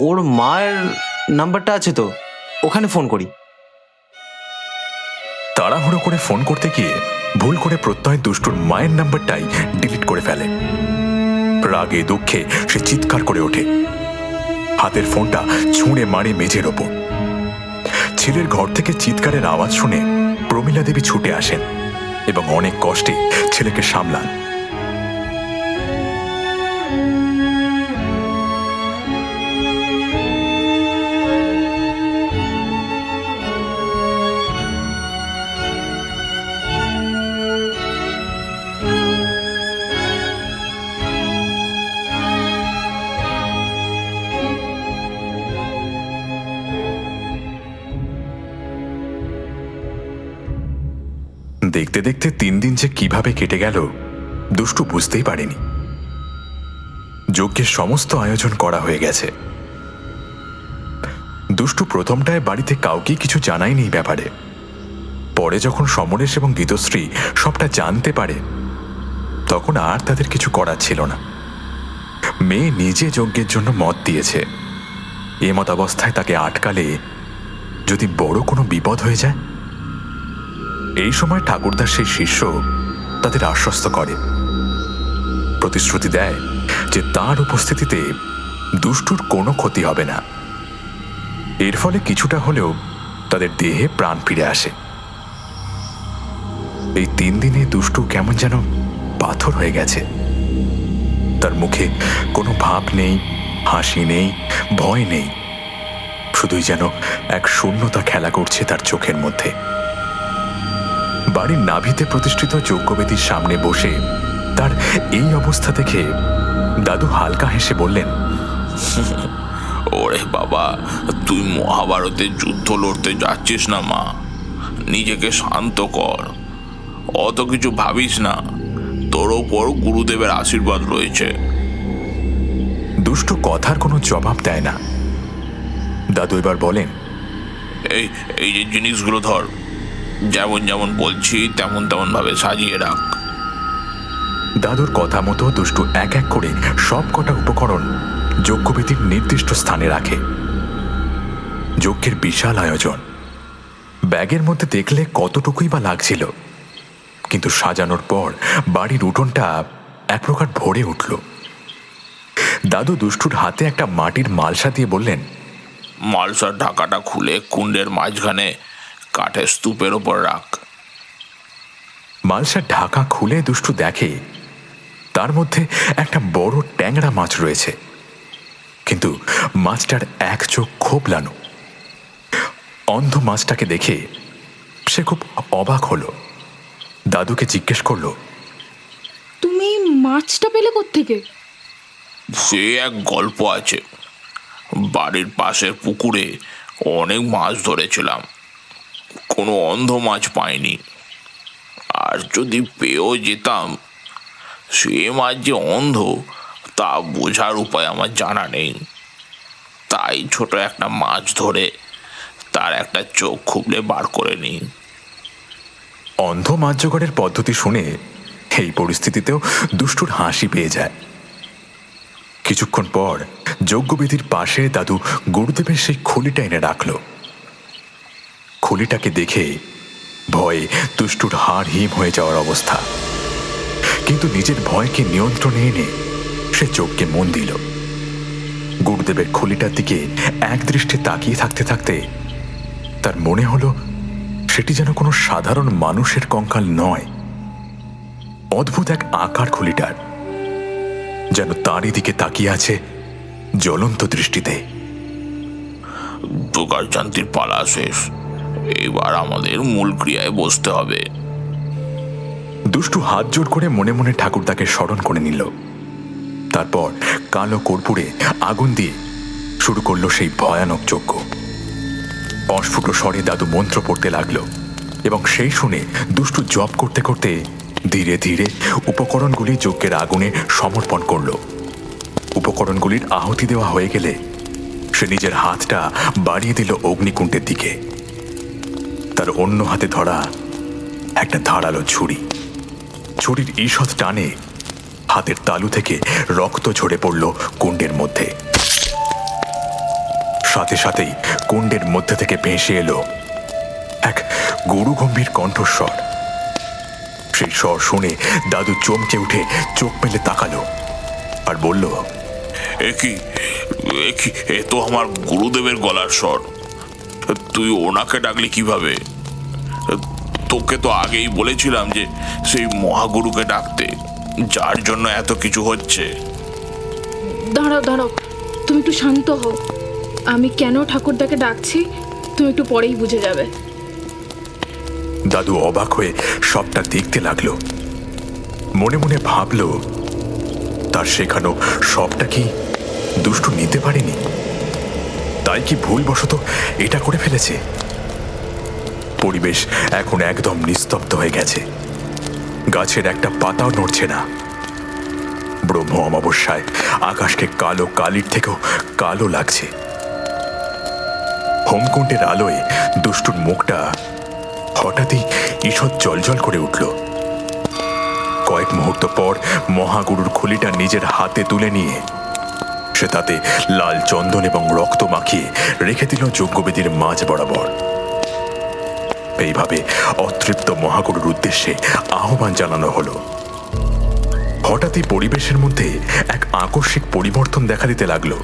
ওর মায়ের নাম্বারটা আছে তো, ওখানে ফোন করি। তাড়াহুড়ো করে ফোন করতে গিয়ে ভুল করে প্রত্যয় দুষ্টুর মায়ের নাম্বারটাই ডিলিট করে ফেলে। রাগে দুঃখে সে চিৎকার করে ওঠে। হাতের ফোনটা ছুঁড়ে মারে মেঝের ওপর। ছেলের ঘর থেকে চিৎকারের আওয়াজ শুনে প্রমীলা দেবী ছুটে আসেন এবং অনেক কষ্টে ছেলেকে সামলান। দেখতে দেখতে 3 দিন যে কিভাবে কেটে গেল দুষ্টু বুঝতেই পারেনি। যজ্ঞের সমস্ত আয়োজন করা হয়ে গেছে। দুষ্টু প্রথমটায় বাড়িতে কাউকে কিছু জানায়নি এই ব্যাপারে। পরে যখন সমরেশ এবং গীতশ্রী সবটা জানতে পারে তখন আর তাদের কিছু করার ছিল না। মেয়ে নিজে যজ্ঞের জন্য মত দিয়েছে। এমত অবস্থায় তাকে আটকালে যদি বড় কোনো বিপদ হয়ে যায়। এই সময় ঠাকুরদার সেই শিষ্য তাদের আশ্বস্ত করে, প্রতিশ্রুতি দেয় যে তার উপস্থিতিতে দুষ্টুর কোনো ক্ষতি হবে না। এর ফলে কিছুটা হলেও তাদের দেহে প্রাণ ফিরে আসে। এই 3 দিনে দুষ্টু কেমন যেন পাথর হয়ে গেছে। তার মুখে কোনো ভাব নেই, হাসি নেই, ভয় নেই, শুধুই যেন এক শূন্যতা খেলা করছে তার চোখের মধ্যে। বাড়ির নাভিতে প্রতিষ্ঠিত যজ্ঞবেদীর সামনে বসে তার এই অবস্থা দেখে দাদু হালকা হেসে বললেন, ওরে বাবা, তুই মহাভারতের যুদ্ধ লড়তে যাচ্ছিস না মা, নিজেকে শান্ত কর, অত কিছু ভাবিস না, তোর ওপর গুরুদেবের আশীর্বাদ রয়েছে। দুষ্টু কথার কোনো জবাব দেয় না। দাদু এবার বলেন, এই এই যে জিনিসগুলো ধর, যেমন যেমন বলছি তেমন তেমন ভাবে সাজিয়ে রাখ। দাদুর কথা মতো দুষ্টু এক এক করে সব কটা উপকরণ যজ্ঞবেদীর নির্দিষ্ট স্থানে রাখে। যজ্ঞের বিশাল আয়োজন। ব্যাগের মধ্যে দেখলে কতটুকুই বা লাগছিল, কিন্তু সাজানোর পর বাড়ির উঠোনটা এক প্রকার ভরে উঠল। দাদু দুষ্টুর হাতে একটা মাটির মালসা দিয়ে বললেন, মালসার ঢাকাটা খুলে কুণ্ডের মাঝখানে কাঠের স্তূপের ওপর রাখ। মালসার ঢাকা খুলে দুষ্টু দেখে তার মধ্যে একটা বড় ট্যাংরা মাছ রয়েছে, কিন্তু মাছটার এক চোখ খোবলানো। অন্ধ মাছটাকে দেখে সে খুব অবাক হলো। দাদুকে জিজ্ঞেস করলো, তুমি মাছটা পেলে কোত্থেকে? সে এক গল্প আছে। বাড়ির পাশের পুকুরে অনেক মাছ ধরেছিলাম, কোনো অন্ধ মাছ পাইনি। আর যদি পেয়েও যেতাম, সে মাছ যে অন্ধ তা বোঝার উপায় আমার জানা নেই। তাই ছোট একটা মাছ ধরে তার একটা চোখ খুবলে বার করে নিই। অন্ধ মাছ জোগাড়ের পদ্ধতি শুনে এই পরিস্থিতিতেও দুষ্টুর হাসি পেয়ে যায়। কিছুক্ষণ পর যজ্ঞবেদীর পাশে দাদু গুরুদেবের সেই খুলিটা এনে রাখল। খুলিটাকে দেখে ভয়ে দুষ্টুর হাড় হিম হয়ে যাওয়ার অবস্থা, কিন্তু নিজের ভয়কে নিয়ন্ত্রণে এনে সে চোখকে মন দিল। গুরুদেবের খুলিটার দিকে এক দৃষ্টে তাকিয়ে থাকতে থাকতে তার মনে হলো সেটি যেন কোনো সাধারণ মানুষের কঙ্কাল নয়। অদ্ভুত এক আকার খুলিটার, যেন তারই দিকে তাকিয়ে আছে জ্বলন্ত দৃষ্টিতে। জোগাড় জান্তির পালা শেষ, এবার আমাদের মূল ক্রিয়ায় বসতে হবে। দুষ্টু হাত জোড় করে মনে মনে ঠাকুরদাকে স্মরণ করে নিল। তারপর কালো কর্পূরে আগুন দিয়ে শুরু করলো সেই ভয়ানক যজ্ঞ। অস্ফুট স্বরে দাদু মন্ত্র পড়তে লাগলো এবং সেই শুনে দুষ্টু জপ করতে করতে ধীরে ধীরে উপকরণগুলি যজ্ঞের আগুনে সমর্পণ করল। উপকরণগুলির আহুতি দেওয়া হয়ে গেলে সে নিজের হাতটা বাড়িয়ে দিল অগ্নিকুণ্ডের দিকে। তার অন্য হাতে ধরা একটা ধারালো ছুরি। ছুরির ঈষৎ টানে হাতের তালু থেকে রক্ত ঝরে পড়ল কুণ্ডের মধ্যে। সাথে সাথেই কুণ্ডের মধ্যে থেকে ভেসে এলো এক গুরুগম্ভীর কণ্ঠস্বর। সেই স্বর শুনে দাদু চমকে উঠে চোখ মেলে তাকালো আর বলল, এ তো আমার গুরুদেবের গলার স্বর। তুই ওনাকে ডাকলি কিভাবে? তোকে তো আগেই বলেছিলাম যে সেই মহাগুরুকে ডাকতে, যার জন্য এত কিছু হচ্ছে। দাঁড়াও দাঁড়াও, তুমি একটু শান্ত হও। আমি কেন ঠাকুরদাকে ডাকছি তুমি একটু পরেই বুঝে যাবে। দাদু অবাক হয়ে সবটা দেখতে লাগলো। মনে মনে ভাবলো তার শেখানো সবটা কি দুষ্টু নিতে পারেনি? তাই কি ভুলবশত এটা করে ফেলেছে? পরিবেশ এখন একদম নিস্তব্ধ হয়ে গেছে। গাছের একটা পাতাও নড়ছে না। ব্রহ্ম অমাবস্যায় আকাশকে কালো কালির থেকেও কালো লাগছে। হোমকুণ্ডের আলোয় দুষ্টুর মুখটা হঠাৎই ঈষৎ জলজল করে উঠল। কয়েক মুহূর্ত পর মহাগুরুর খুলিটা নিজের হাতে তুলে নিয়ে সে তাতে লাল চন্দন এবং রক্ত মাখিয়ে রেখে দিল যজ্ঞবেদীর মাঝ বরাবর। এইভাবে অতৃপ্ত মহাগুরুর উদ্দেশ্যে আহ্বান জানানো হলো। হঠাৎই পরিবেশের মধ্যে এক আকস্মিক পরিবর্তন দেখা দিতে লাগলো।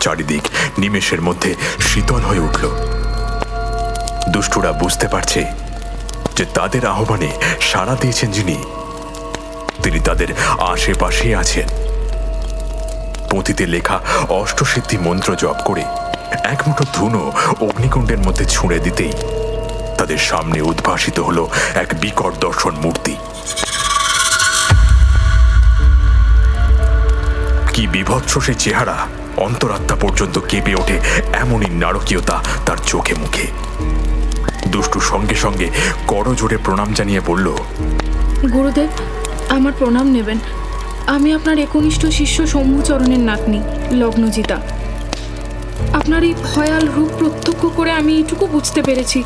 চারিদিক নিমেষের মধ্যে শীতল হয়ে উঠল। দুষ্টুরা বুঝতে পারছে যে তাদের আহ্বানে সাড়া দিয়েছেন যিনি, তিনি তাদের আশেপাশেই আছেন। পুঁথিতে লেখা অষ্টসিদ্ধি মন্ত্র জপ করে এক মুঠো ধুনো অগ্নিকুণ্ডের মধ্যে ছুঁড়ে দিতেই তাদের সামনে উদ্ভাসিত হলো এক বিকট দর্শন মূর্তি। কি বিভৎস সে চেহারা! অন্তরাত্মা পর্যন্ত কেঁপে ওঠে এমনই নারকীয়তা তার চোখে মুখে। দুষ্টু সঙ্গে সঙ্গে করজোড়ে প্রণাম জানিয়ে বলল, গুরুদেব, আমার প্রণাম নেবেন। আমি আপনার একনিষ্ঠ শিষ্য শম্ভুচরণের নাতনি লগ্নজিতা। আপনার এই ভয়াল রূপ প্রত্যক্ষ করে আমি এইটুকু বুঝতে পেরেছি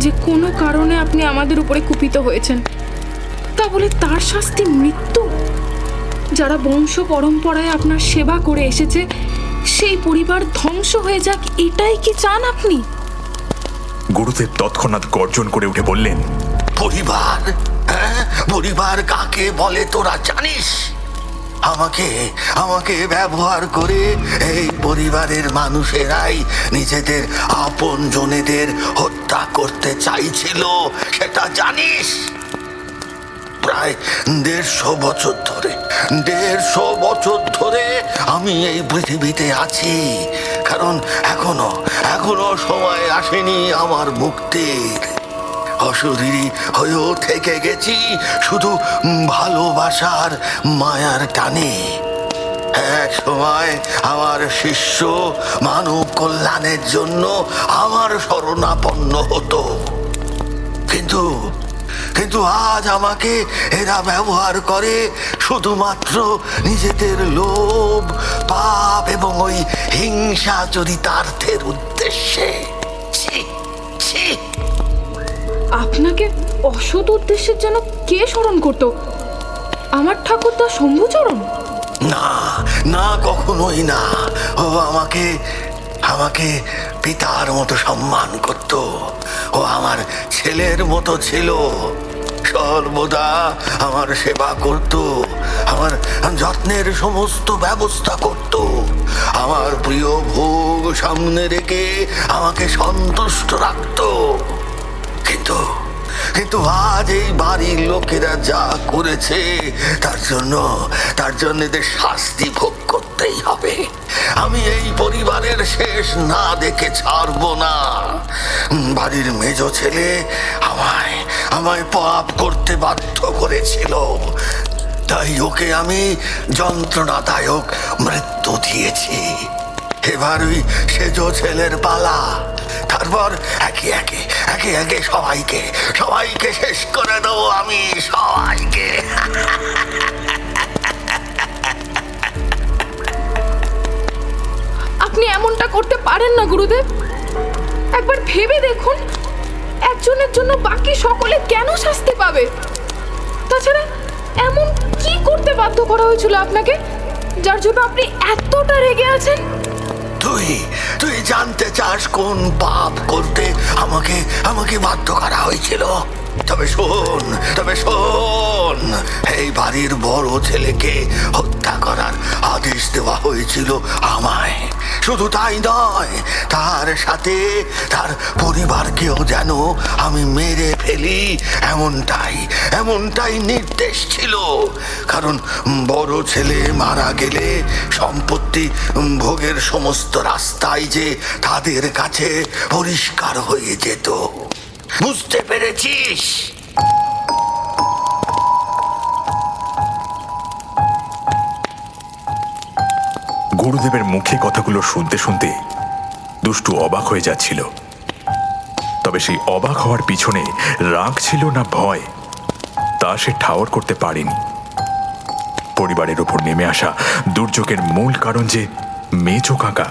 যে কোনো কারণে আপনি আমাদের উপরে কুপিত হয়েছেন। তা বলে তার শাস্তি মৃত্যু? যারা বংশ পরম্পরায় আপনার সেবা করে এসেছে সেই পরিবার ধ্বংস হয়ে যাক, এটাই কি চান আপনি? গুরুদেব তৎক্ষণাৎ গর্জন করে উঠে বললেন, পরিবার? হ্যাঁ, পরিবার কাকে বলে তোরা জানিস? আমাকে ব্যবহার করে এই পরিবারের মানুষেরাই নিজেদের আপন জনেদের হত্যা করতে চাইছিল, সেটা জানিস? প্রায় 150 বছর ধরে আমি এই পৃথিবীতে আছি, কারণ এখনো সময় আসেনি আমার মুক্তির। অশরীরী হয়েও থেকে গেছি শুধু ভালোবাসার মায়ার টানে। এক সময় আমার শিষ্য মানব কল্যাণের জন্য আমার শরণাপন্ন হতো, কিন্তু আজ আমাকে এরা ব্যবহার করে শুধুমাত্র নিজেদের লোভ, পাপ এবং ওই হিংসা চরিতার্থের উদ্দেশ্যে। ছি ছি! আপনাকে অসৎ উদ্দেশ্যের জন্য কে স্মরণ করতো? আমার ঠাকুরদা শম্ভুচরণ? না, কখনোই না। ও আমাকে পিতার মতো সম্মান করত। ও আমার ছেলের মতো ছিল, সর্বদা আমার সেবা করত, আমার যত্নের সমস্ত ব্যবস্থা করত, আমার প্রিয় ভোগ সামনে রেখে আমাকে সন্তুষ্ট রাখত। কিন্তু আজ এই বাড়ির লোকেরা যা করেছে তার জন্য এদের শাস্তি ভোগ করতেই হবে। আমি এই পরিবারের শেষ না দেখে ছাড়বো না। বাড়ির মেজ ছেলে আমায় পাপ করতে বাধ্য করেছিল, তাই ওকে আমি যন্ত্রণাদায়ক মৃত্যু দিয়েছি। এবার ওই সেজ ছেলের পালা। তারপর একে একে সবাইকে শেষ করে দেবো আমি, সবাইকে। আপনি এমনটা করতে পারেন না গুরুদেব। একবার ভেবে দেখুন, একজনের জন্য বাকি সকলে কেন শাস্তি পাবে? তাছাড়া এমন কি করতে বাধ্য করা হয়েছিল আপনাকে যার জন্য আপনি এতটা রেগে আছেন? তুই জানতে চাস কোন পাপ করতে আমাকে বাধ্য করা হয়েছিল? তবে শোন, এই বাড়ির বড় ছেলেকে হত্যা করার আদেশ দেওয়া হয়েছিল আমায়। শুধু তাই নয়, তার সাথে তার পরিবারকেও যেন আমি মেরে ফেলি, এমনটাই নির্দেশ ছিল। কারণ বড় ছেলে মারা গেলে সম্পত্তি ভোগের সমস্ত রাস্তাই যে তাদের কাছে পরিষ্কার হয়ে যেত। বুঝতে পেরেছিস? গুরুদেবের মুখে কথাগুলো শুনতে শুনতে দুষ্টু অবাক হয়ে যাচ্ছিল। তবে তবে সেই অবাক হওয়ার পিছনে রাগ ছিল না ভয়, তা সে ঠাওর করতে পারেনি। পরিবারের ওপর নেমে আসা দুর্যোগের মূল কারণ যে মেজো কাকা,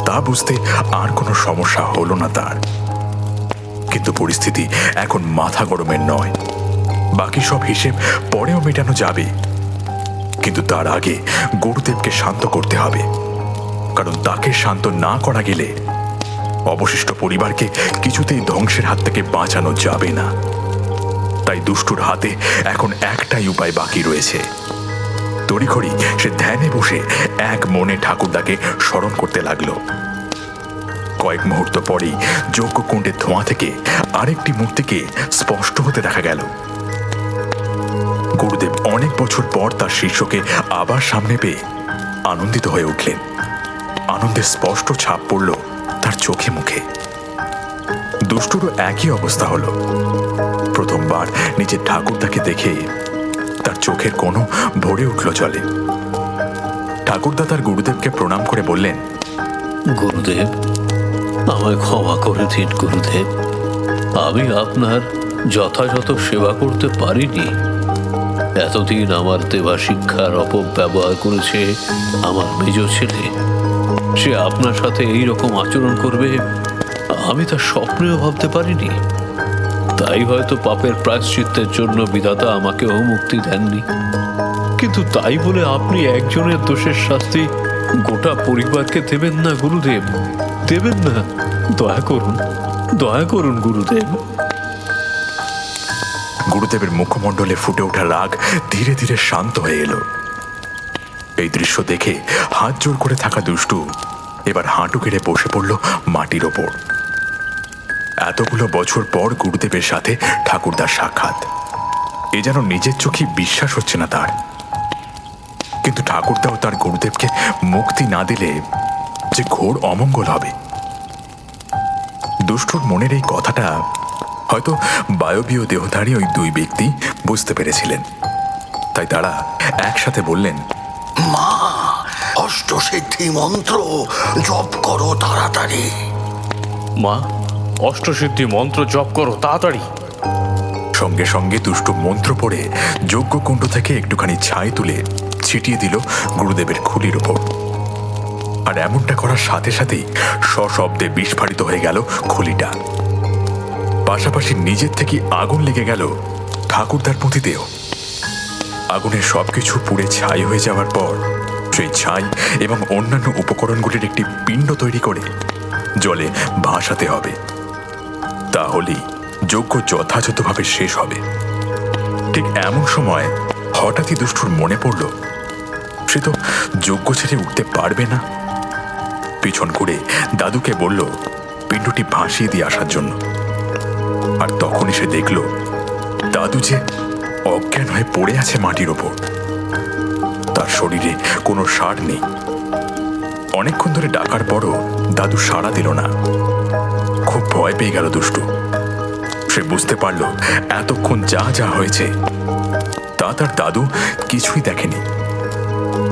তা বুঝতে আর কোনো সমস্যা হলো না তার। কিন্তু পরিস্থিতি এখন মাথা গরমের নয়। বাকি সব হিসেব পরেও মেটানো যাবে, কিন্তু তার আগে গুরুদেবকে শান্ত করতে হবে। কারণ তাকে শান্ত না করা গেলে অবশিষ্ট পরিবারকে কিছুতেই ধ্বংসের হাত থেকে বাঁচানো যাবে না। তাই দুষ্টুর হাতে এখন একটাই উপায় বাকি রয়েছে। তড়িঘড়ি সে ধ্যানে বসে এক মনে ঠাকুরদাকে স্মরণ করতে লাগলো। কয়েক মুহূর্ত পরেই যজ্ঞকুণ্ডের ধোঁয়া থেকে আরেকটি মূর্তিকে স্পষ্ট হতে দেখা গেল। গুরুদেব অনেক বছর পর তার শিষ্যকে আবার সামনে পেয়ে আনন্দিত হয়ে উঠলেন। আনন্দের স্পষ্ট ছাপ পড়ল তার চোখে মুখে। দুষ্টুরও একই অবস্থা হলো। প্রথমবার নিজের ঠাকুরদাকে দেখে তার চোখের কোনো ভরে উঠল জলে। ঠাকুরদা তার গুরুদেবকে প্রণাম করে বললেন, গুরুদেব, আমায় ক্ষমা করে দিন গুরুদেব। আমি আপনার যথাযথ সেবা করতে পারিনি। এতদিন আমার দেওয়া শিক্ষার অপব্যবহার করেছে আমার মেজ ছেলে। সে আপনার সাথে এইরকম আচরণ করবে আমি তা স্বপ্নেও ভাবতে পারিনি। তাই হয়তো পাপের প্রায়শ্চিত্তের জন্য বিধাতা আমাকেও মুক্তি দেননি। কিন্তু তাই বলে আপনি একজনের দোষের শাস্তি গোটা পরিবারকে দেবেন না গুরুদেব, দেবেন না। দয়া করুন, দয়া করুন গুরুদেব। গুরুদেবের মুখমণ্ডলে ফুটে ওঠা রাগ ধীরে ধীরে শান্ত হয়ে এলো। এই দৃশ্য দেখে হাত জোর করে থাকা দুষ্টু এবার হাঁটু গেড়ে বসে পড়ল মাটির ওপর। এতগুলো বছর পর গুরুদেবের সাথে ঠাকুরদার সাক্ষাৎ, এ যেন নিজের চোখে বিশ্বাস হচ্ছে না তার। কিন্তু ঠাকুরদাও তার গুরুদেবকে মুক্তি না দিলে যে ঘোর অমঙ্গল হবে। দুষ্টুর মনের এই কথাটা হয়তো বায়বীয় দেহধারী ওই দুই ব্যক্তি বুঝতে পেরেছিলেন। তাই তারা একসাথে বললেন, মা, অষ্টসিদ্ধি মন্ত্র জপ করো তাড়াতাড়ি। মা, অষ্টসিদ্ধি মন্ত্র জপ করো তাড়াতাড়ি। সঙ্গে সঙ্গে দুষ্টু মন্ত্র পড়ে যজ্ঞকুণ্ড থেকে একটুখানি ছাই তুলে ছিটিয়ে দিল গুরুদেবের খুলির ওপর। আর এমনটা করার সাথে সাথেই সশব্দে বিস্ফারিত হয়ে গেল খুলিটা। পাশাপাশি নিজের থেকে আগুন লেগে গেল ঠাকুরদার পুঁথিতেও। আগুনের সবকিছু পুড়ে ছাই হয়ে যাওয়ার পর সেই ছাই এবং অন্যান্য উপকরণগুলির একটি পিণ্ড তৈরি করে জলে ভাসাতে হবে। তাহলেই যজ্ঞ যথাযথভাবে শেষ হবে। ঠিক এমন সময় হঠাৎই দুষ্টুর মনে পড়ল সে তো যজ্ঞ ছেড়ে উঠতে পারবে না। পিছন ঘুরে দাদুকে বলল পিণ্ডটি ভাসিয়ে দিয়ে আসার জন্য। আর তখনই সে দেখল দাদু যে অজ্ঞান হয়ে পড়ে আছে মাটির ওপর। তার শরীরে কোনো সাড় নেই। অনেকক্ষণ ধরে ডাকার পরও দাদু সাড়া দিল না। খুব ভয় পেয়ে গেল দুষ্টু। সে বুঝতে পারল এতক্ষণ যা যা হয়েছে তা তার দাদু কিছুই দেখেনি।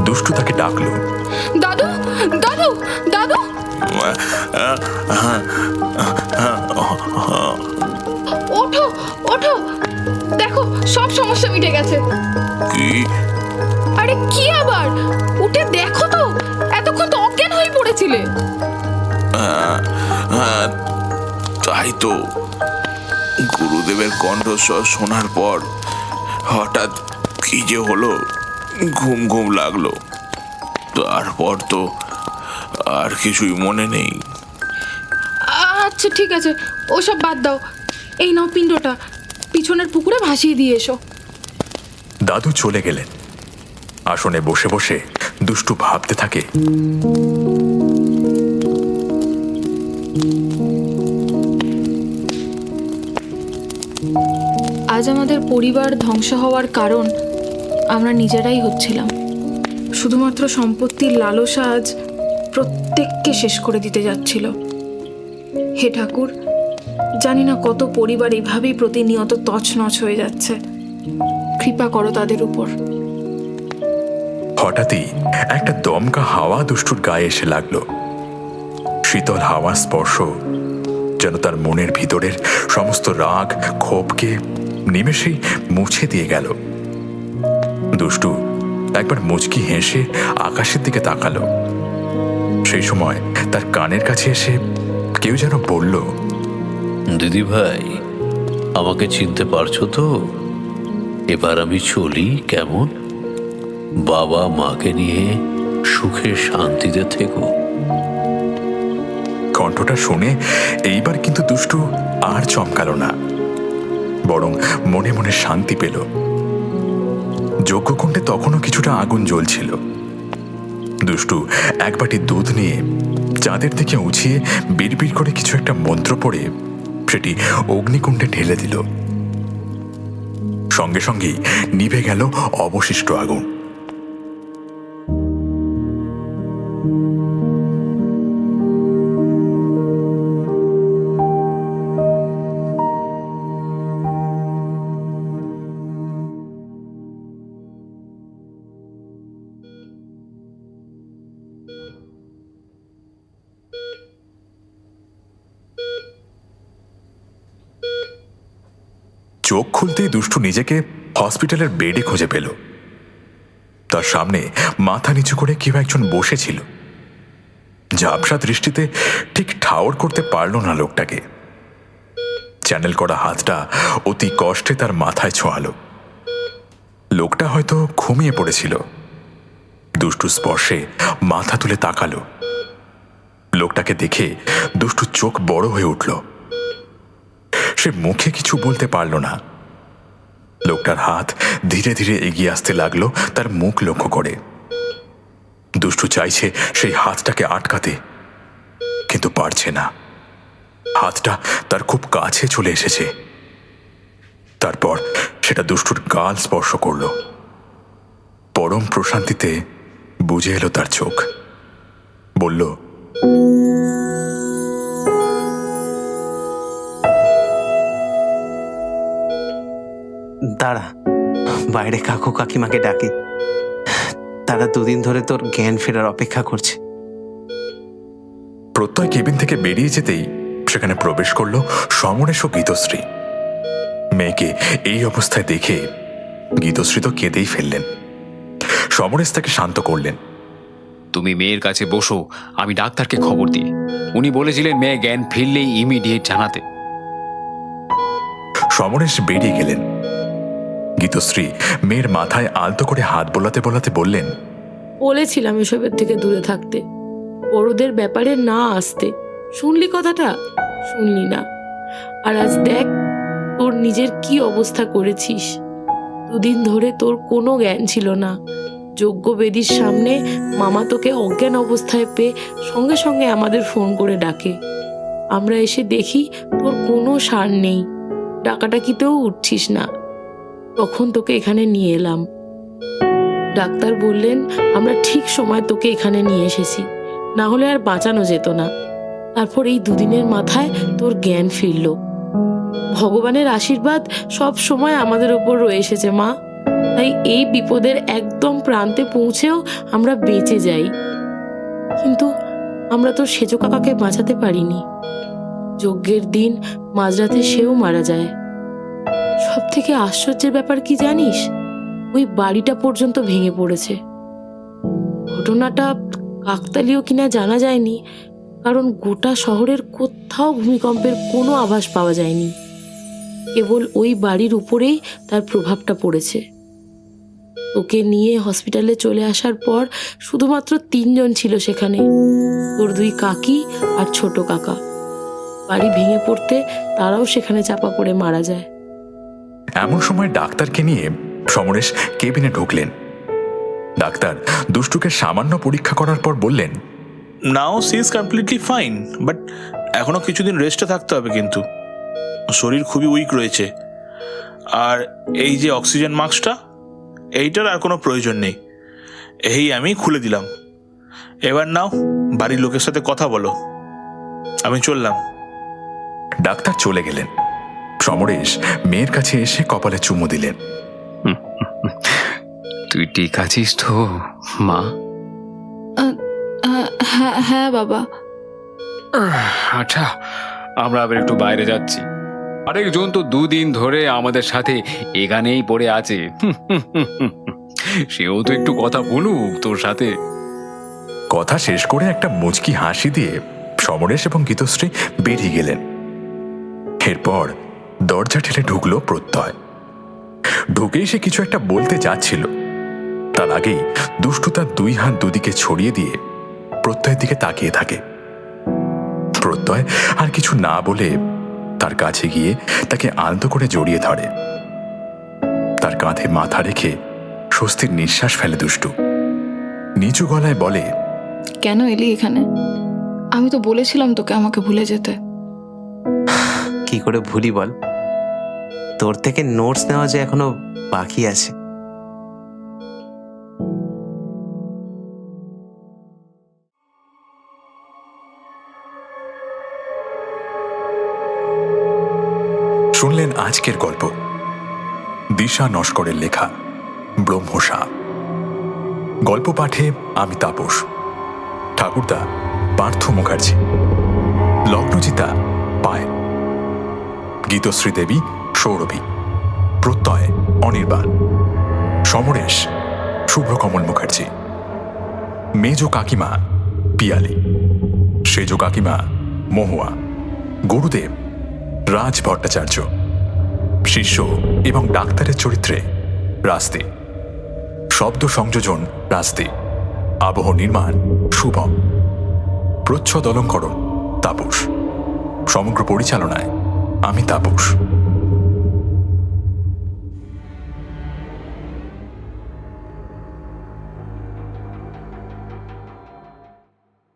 দুষ্টু তাকে ডাকলো, দাদু, দাদু, দাদু, ওঠো, ওঠো, দেখো সব সমস্যা মিটে গেছে। কি? আরে কি আবার, উঠে দেখো তো, এতক্ষণ তো অজ্ঞান হয়ে পড়েছিলে। তাই তো, গুরুদেবের কণ্ঠস্বর শোনার পর হঠাৎ কি যে হলো, ঘুম ঘুম লাগলো। তারপর তো আর কিছুই মনে নেই। আচ্ছা ঠিক আছে, ওসব বাদ দাও। এই নাও পিণ্ডটা, পিছনের পুকুরে ভাসিয়ে দিয়ে এসো। দাদু চলে গেলেন। আসনে বসে বসে দুষ্টু ভাবতে থাকে, আজ আমাদের পরিবার ধ্বংস হওয়ার কারণ আমরা নিজেরাই হচ্ছিলাম। শুধুমাত্র সম্পত্তির লালসা আজ প্রত্যেককে শেষ করে দিতে যাচ্ছিল। হে ঠাকুর, জানি না কত পরিবার এভাবেই প্রতিনিয়ত তছনছ হয়ে যাচ্ছে। কৃপা করো তাদের উপর। হঠাৎই একটা দমকা হাওয়া দুষ্টুর গায়ে এসে লাগলো। শীতল হাওয়া স্পর্শ যেন তার মনের ভিতরের সমস্ত রাগ ক্ষোভকে নিমেষেই মুছে দিয়ে গেল। দুষ্টু একবার মুচকি হেসে আকাশের দিকে তাকালো। সেই সময় তার কানের কাছে এসে কেউ যেন বলল, দিদি ভাই, আমাকে চিনতে পারছো তো? এবার আমি চলি কেমন? বাবা মাকে নিয়ে সুখে শান্তিতে থেকো। কণ্ঠটা শুনে এইবার কিন্তু দুষ্টু আর চমকালো না, বরং মনে মনে শান্তি পেল। যজ্ঞকুণ্ডে তখনও কিছুটা আগুন জ্বলছিল। দুষ্টু এক বাটি দুধ নিয়ে চাঁদের দিকে উঁচিয়ে বিড়বিড় করে কিছু একটা মন্ত্র পড়ে সেটি অগ্নিকুণ্ডে ঢেলে দিল। সঙ্গে সঙ্গেই নিভে গেল অবশিষ্ট আগুন। চোখ খুলতেই দুষ্টু নিজেকে হসপিটালের বেডে খুঁজে পেল। তার সামনে মাথা নিচু করে কেউ একজন বসেছিল। ঝাপসা দৃষ্টিতে ঠিক ঠাওর করতে পারল না লোকটাকে। চ্যানেল করা হাতটা অতি কষ্টে তার মাথায় ছোঁয়ালো। লোকটা হয়তো ঘুমিয়ে পড়েছিল। দুষ্টু স্পর্শে মাথা তুলে তাকালো। লোকটাকে দেখে দুষ্টু চোখ বড় হয়ে উঠল। সে মুখে কিছু বলতে পারল না। লোকটার হাত ধীরে ধীরে এগিয়ে আসতে লাগলো তার মুখ লক্ষ্য করে। দুষ্টু চাইছে সেই হাতটাকে আটকাতে, কিন্তু পারছে না। হাতটা তার খুব কাছে চলে এসেছে। তারপর সেটা দুষ্টুর গাল স্পর্শ করল। পরম প্রশান্তিতে বুঝে এলো তার চোখ। বলল, দাঁড়া, বাইরে কাকু কাকিমাকে ডাকে। তারা দুদিন ধরে তোর জ্ঞান ফেরার অপেক্ষা করছে। প্রত্যয় কেবিন থেকে বেরিয়ে যেতেই সেখানে প্রবেশ করল সমরেশ ও গীতশ্রী। মেয়েকে এই অবস্থায় দেখে গীতশ্রী তো কেঁদেই ফেললেন। সমরেশ তাকে শান্ত করলেন। তুমি মেয়ের কাছে বসো, আমি ডাক্তারকে খবর দিই। উনি বলেছিলেন মেয়ে জ্ঞান ফিরলেই ইমিডিয়েট জানাতে। সমরেশ বেরিয়ে গেলেন। গীতশ্রী মেয়ের মাথায় আলতো করে হাত বোলাতে বোলাতে বললেন, বলেছিলাম এসবের থেকে দূরে থাকতে, বড়দের ব্যাপারে না আসতে। শুনলি কথাটা? শুনলি না। আর আজ দেখ তোর নিজের কি অবস্থা করেছিস। দুদিন ধরে তোর কোনো জ্ঞান ছিল না। যজ্ঞবেদীর সামনে মামা তোকে অজ্ঞান অবস্থায় পেয়ে সঙ্গে সঙ্গে আমাদের ফোন করে ডাকে। আমরা এসে দেখি তোর কোনো সার নেই, ডাকাডাকিতেও উঠছিস না। তখন তোকে এখানে নিয়ে এলাম। ডাক্তার বললেন আমরা ঠিক সময় তোকে এখানে নিয়ে এসেছি, না হলে আর বাঁচানো যেত না। তারপর এই দুদিনের মাথায় তোর জ্ঞান ফিরল। ভগবানের আশীর্বাদ সব সময় আমাদের উপর রয়ে এসেছে মা। তাই এই বিপদের একদম প্রান্তে পৌঁছেও আমরা বেঁচে যাই। কিন্তু আমরা তোর সেজো কাকাকে বাঁচাতে পারিনি। যজ্ঞের দিন মাঝরাতে সেও মারা যায়। সব থেকে আশ্চর্যের ব্যাপার কি জানিস? ওই বাড়িটা পর্যন্ত ভেঙে পড়েছে। ঘটনাটা কাকতালীয় কিনা জানা যায়নি, কারণ গোটা শহরের কোথাও ভূমিকম্পের কোনো আভাস পাওয়া যায়নি। কেবল ওই বাড়ির উপরেই তার প্রভাবটা পড়েছে। ওকে নিয়ে হসপিটালে চলে আসার পর শুধুমাত্র 3 জন ছিল সেখানে, তোর 2 কাকি আর ছোট কাকা। বাড়ি ভেঙে পড়তে তারাও সেখানে চাপা পড়ে মারা যায়। এমন সময় ডাক্তারকে নিয়ে সমরেশ কেবিনে ঢুকলেন। ডাক্তার দুষ্টুকে সামান্য পরীক্ষা করার পর বললেন, now she is completely fine, but এখনো কিছুদিন রেস্টে থাকতে হবে। কিন্তু শরীর খুবই উইক রয়েছে। আর এই যে অক্সিজেন মাস্কটা, এইটার আর কোনো প্রয়োজন নেই। এই আমি খুলে দিলাম। এবার নাও বাড়ির লোকের সাথে কথা বলো। আমি চললাম। ডাক্তার চলে গেলেন। সমরেশ মেয়ের কাছে এসে কপালে চুমু দিলেন। তুই ঠিক আছিস তো মা? হ্যাঁ বাবা। আচ্ছা, আমরা আবার একটু বাইরে যাচ্ছি। আরেকজন তো 2 দিন ধরে আমাদের সাথে এখানেই পড়ে আছে। সেও তো একটু কথা বলুক তোর সাথে। কথা শেষ করে একটা মুচকি হাসি দিয়ে সমরেশ এবং গীতশ্রী বেরিয়ে গেলেন। এরপর দরজা ঠেলে ঢুকলো প্রত্যয়। ঢুকেই সে কিছু একটা বলতে যাচ্ছিল, তার আগেই দুষ্টু তার 2 হাত দুদিকে ছড়িয়ে দিয়ে প্রত্যয়ের দিকে তাকিয়ে থাকে। প্রত্যয় আর কিছু না বলে তার কাছে গিয়ে তাকে আলতো করে জড়িয়ে ধরে। তার কাঁধে মাথা রেখে স্বস্তির নিঃশ্বাস ফেলে দুষ্টু। নিচু গলায় বলে, কেন এলি এখানে? আমি তো বলেছিলাম তোকে আমাকে ভুলে যেতে। কি করে ভুলি বল, তোর থেকে নোটস নেওয়া যে এখনো বাকি আছে। শুনলেন আজকের গল্প দিশা নস্করের লেখা ব্রহ্মসাপ। গল্প পাঠে আমি তাপস, ঠাকুরদা পার্থ মুখার্জি, লগ্নজিতা পায়েল, গীতশ্রী দেবী সৌরভী, প্রত্যয় অনির্বাণ, সমরেশ শুভ্রকমল মুখার্জি, মেজ কাকিমা পিয়ালি, সেজ কাকিমা মহুয়া, গুরুদেব রাজ ভট্টাচার্য, শিষ্য এবং ডাক্তারের চরিত্রে রাস্তি, শব্দ সংযোজন রাস্তি, আবহ নির্মাণ শুভম, প্রচ্ছদ অলঙ্করণ তাপস, সমগ্র পরিচালনায় আমি তাপস।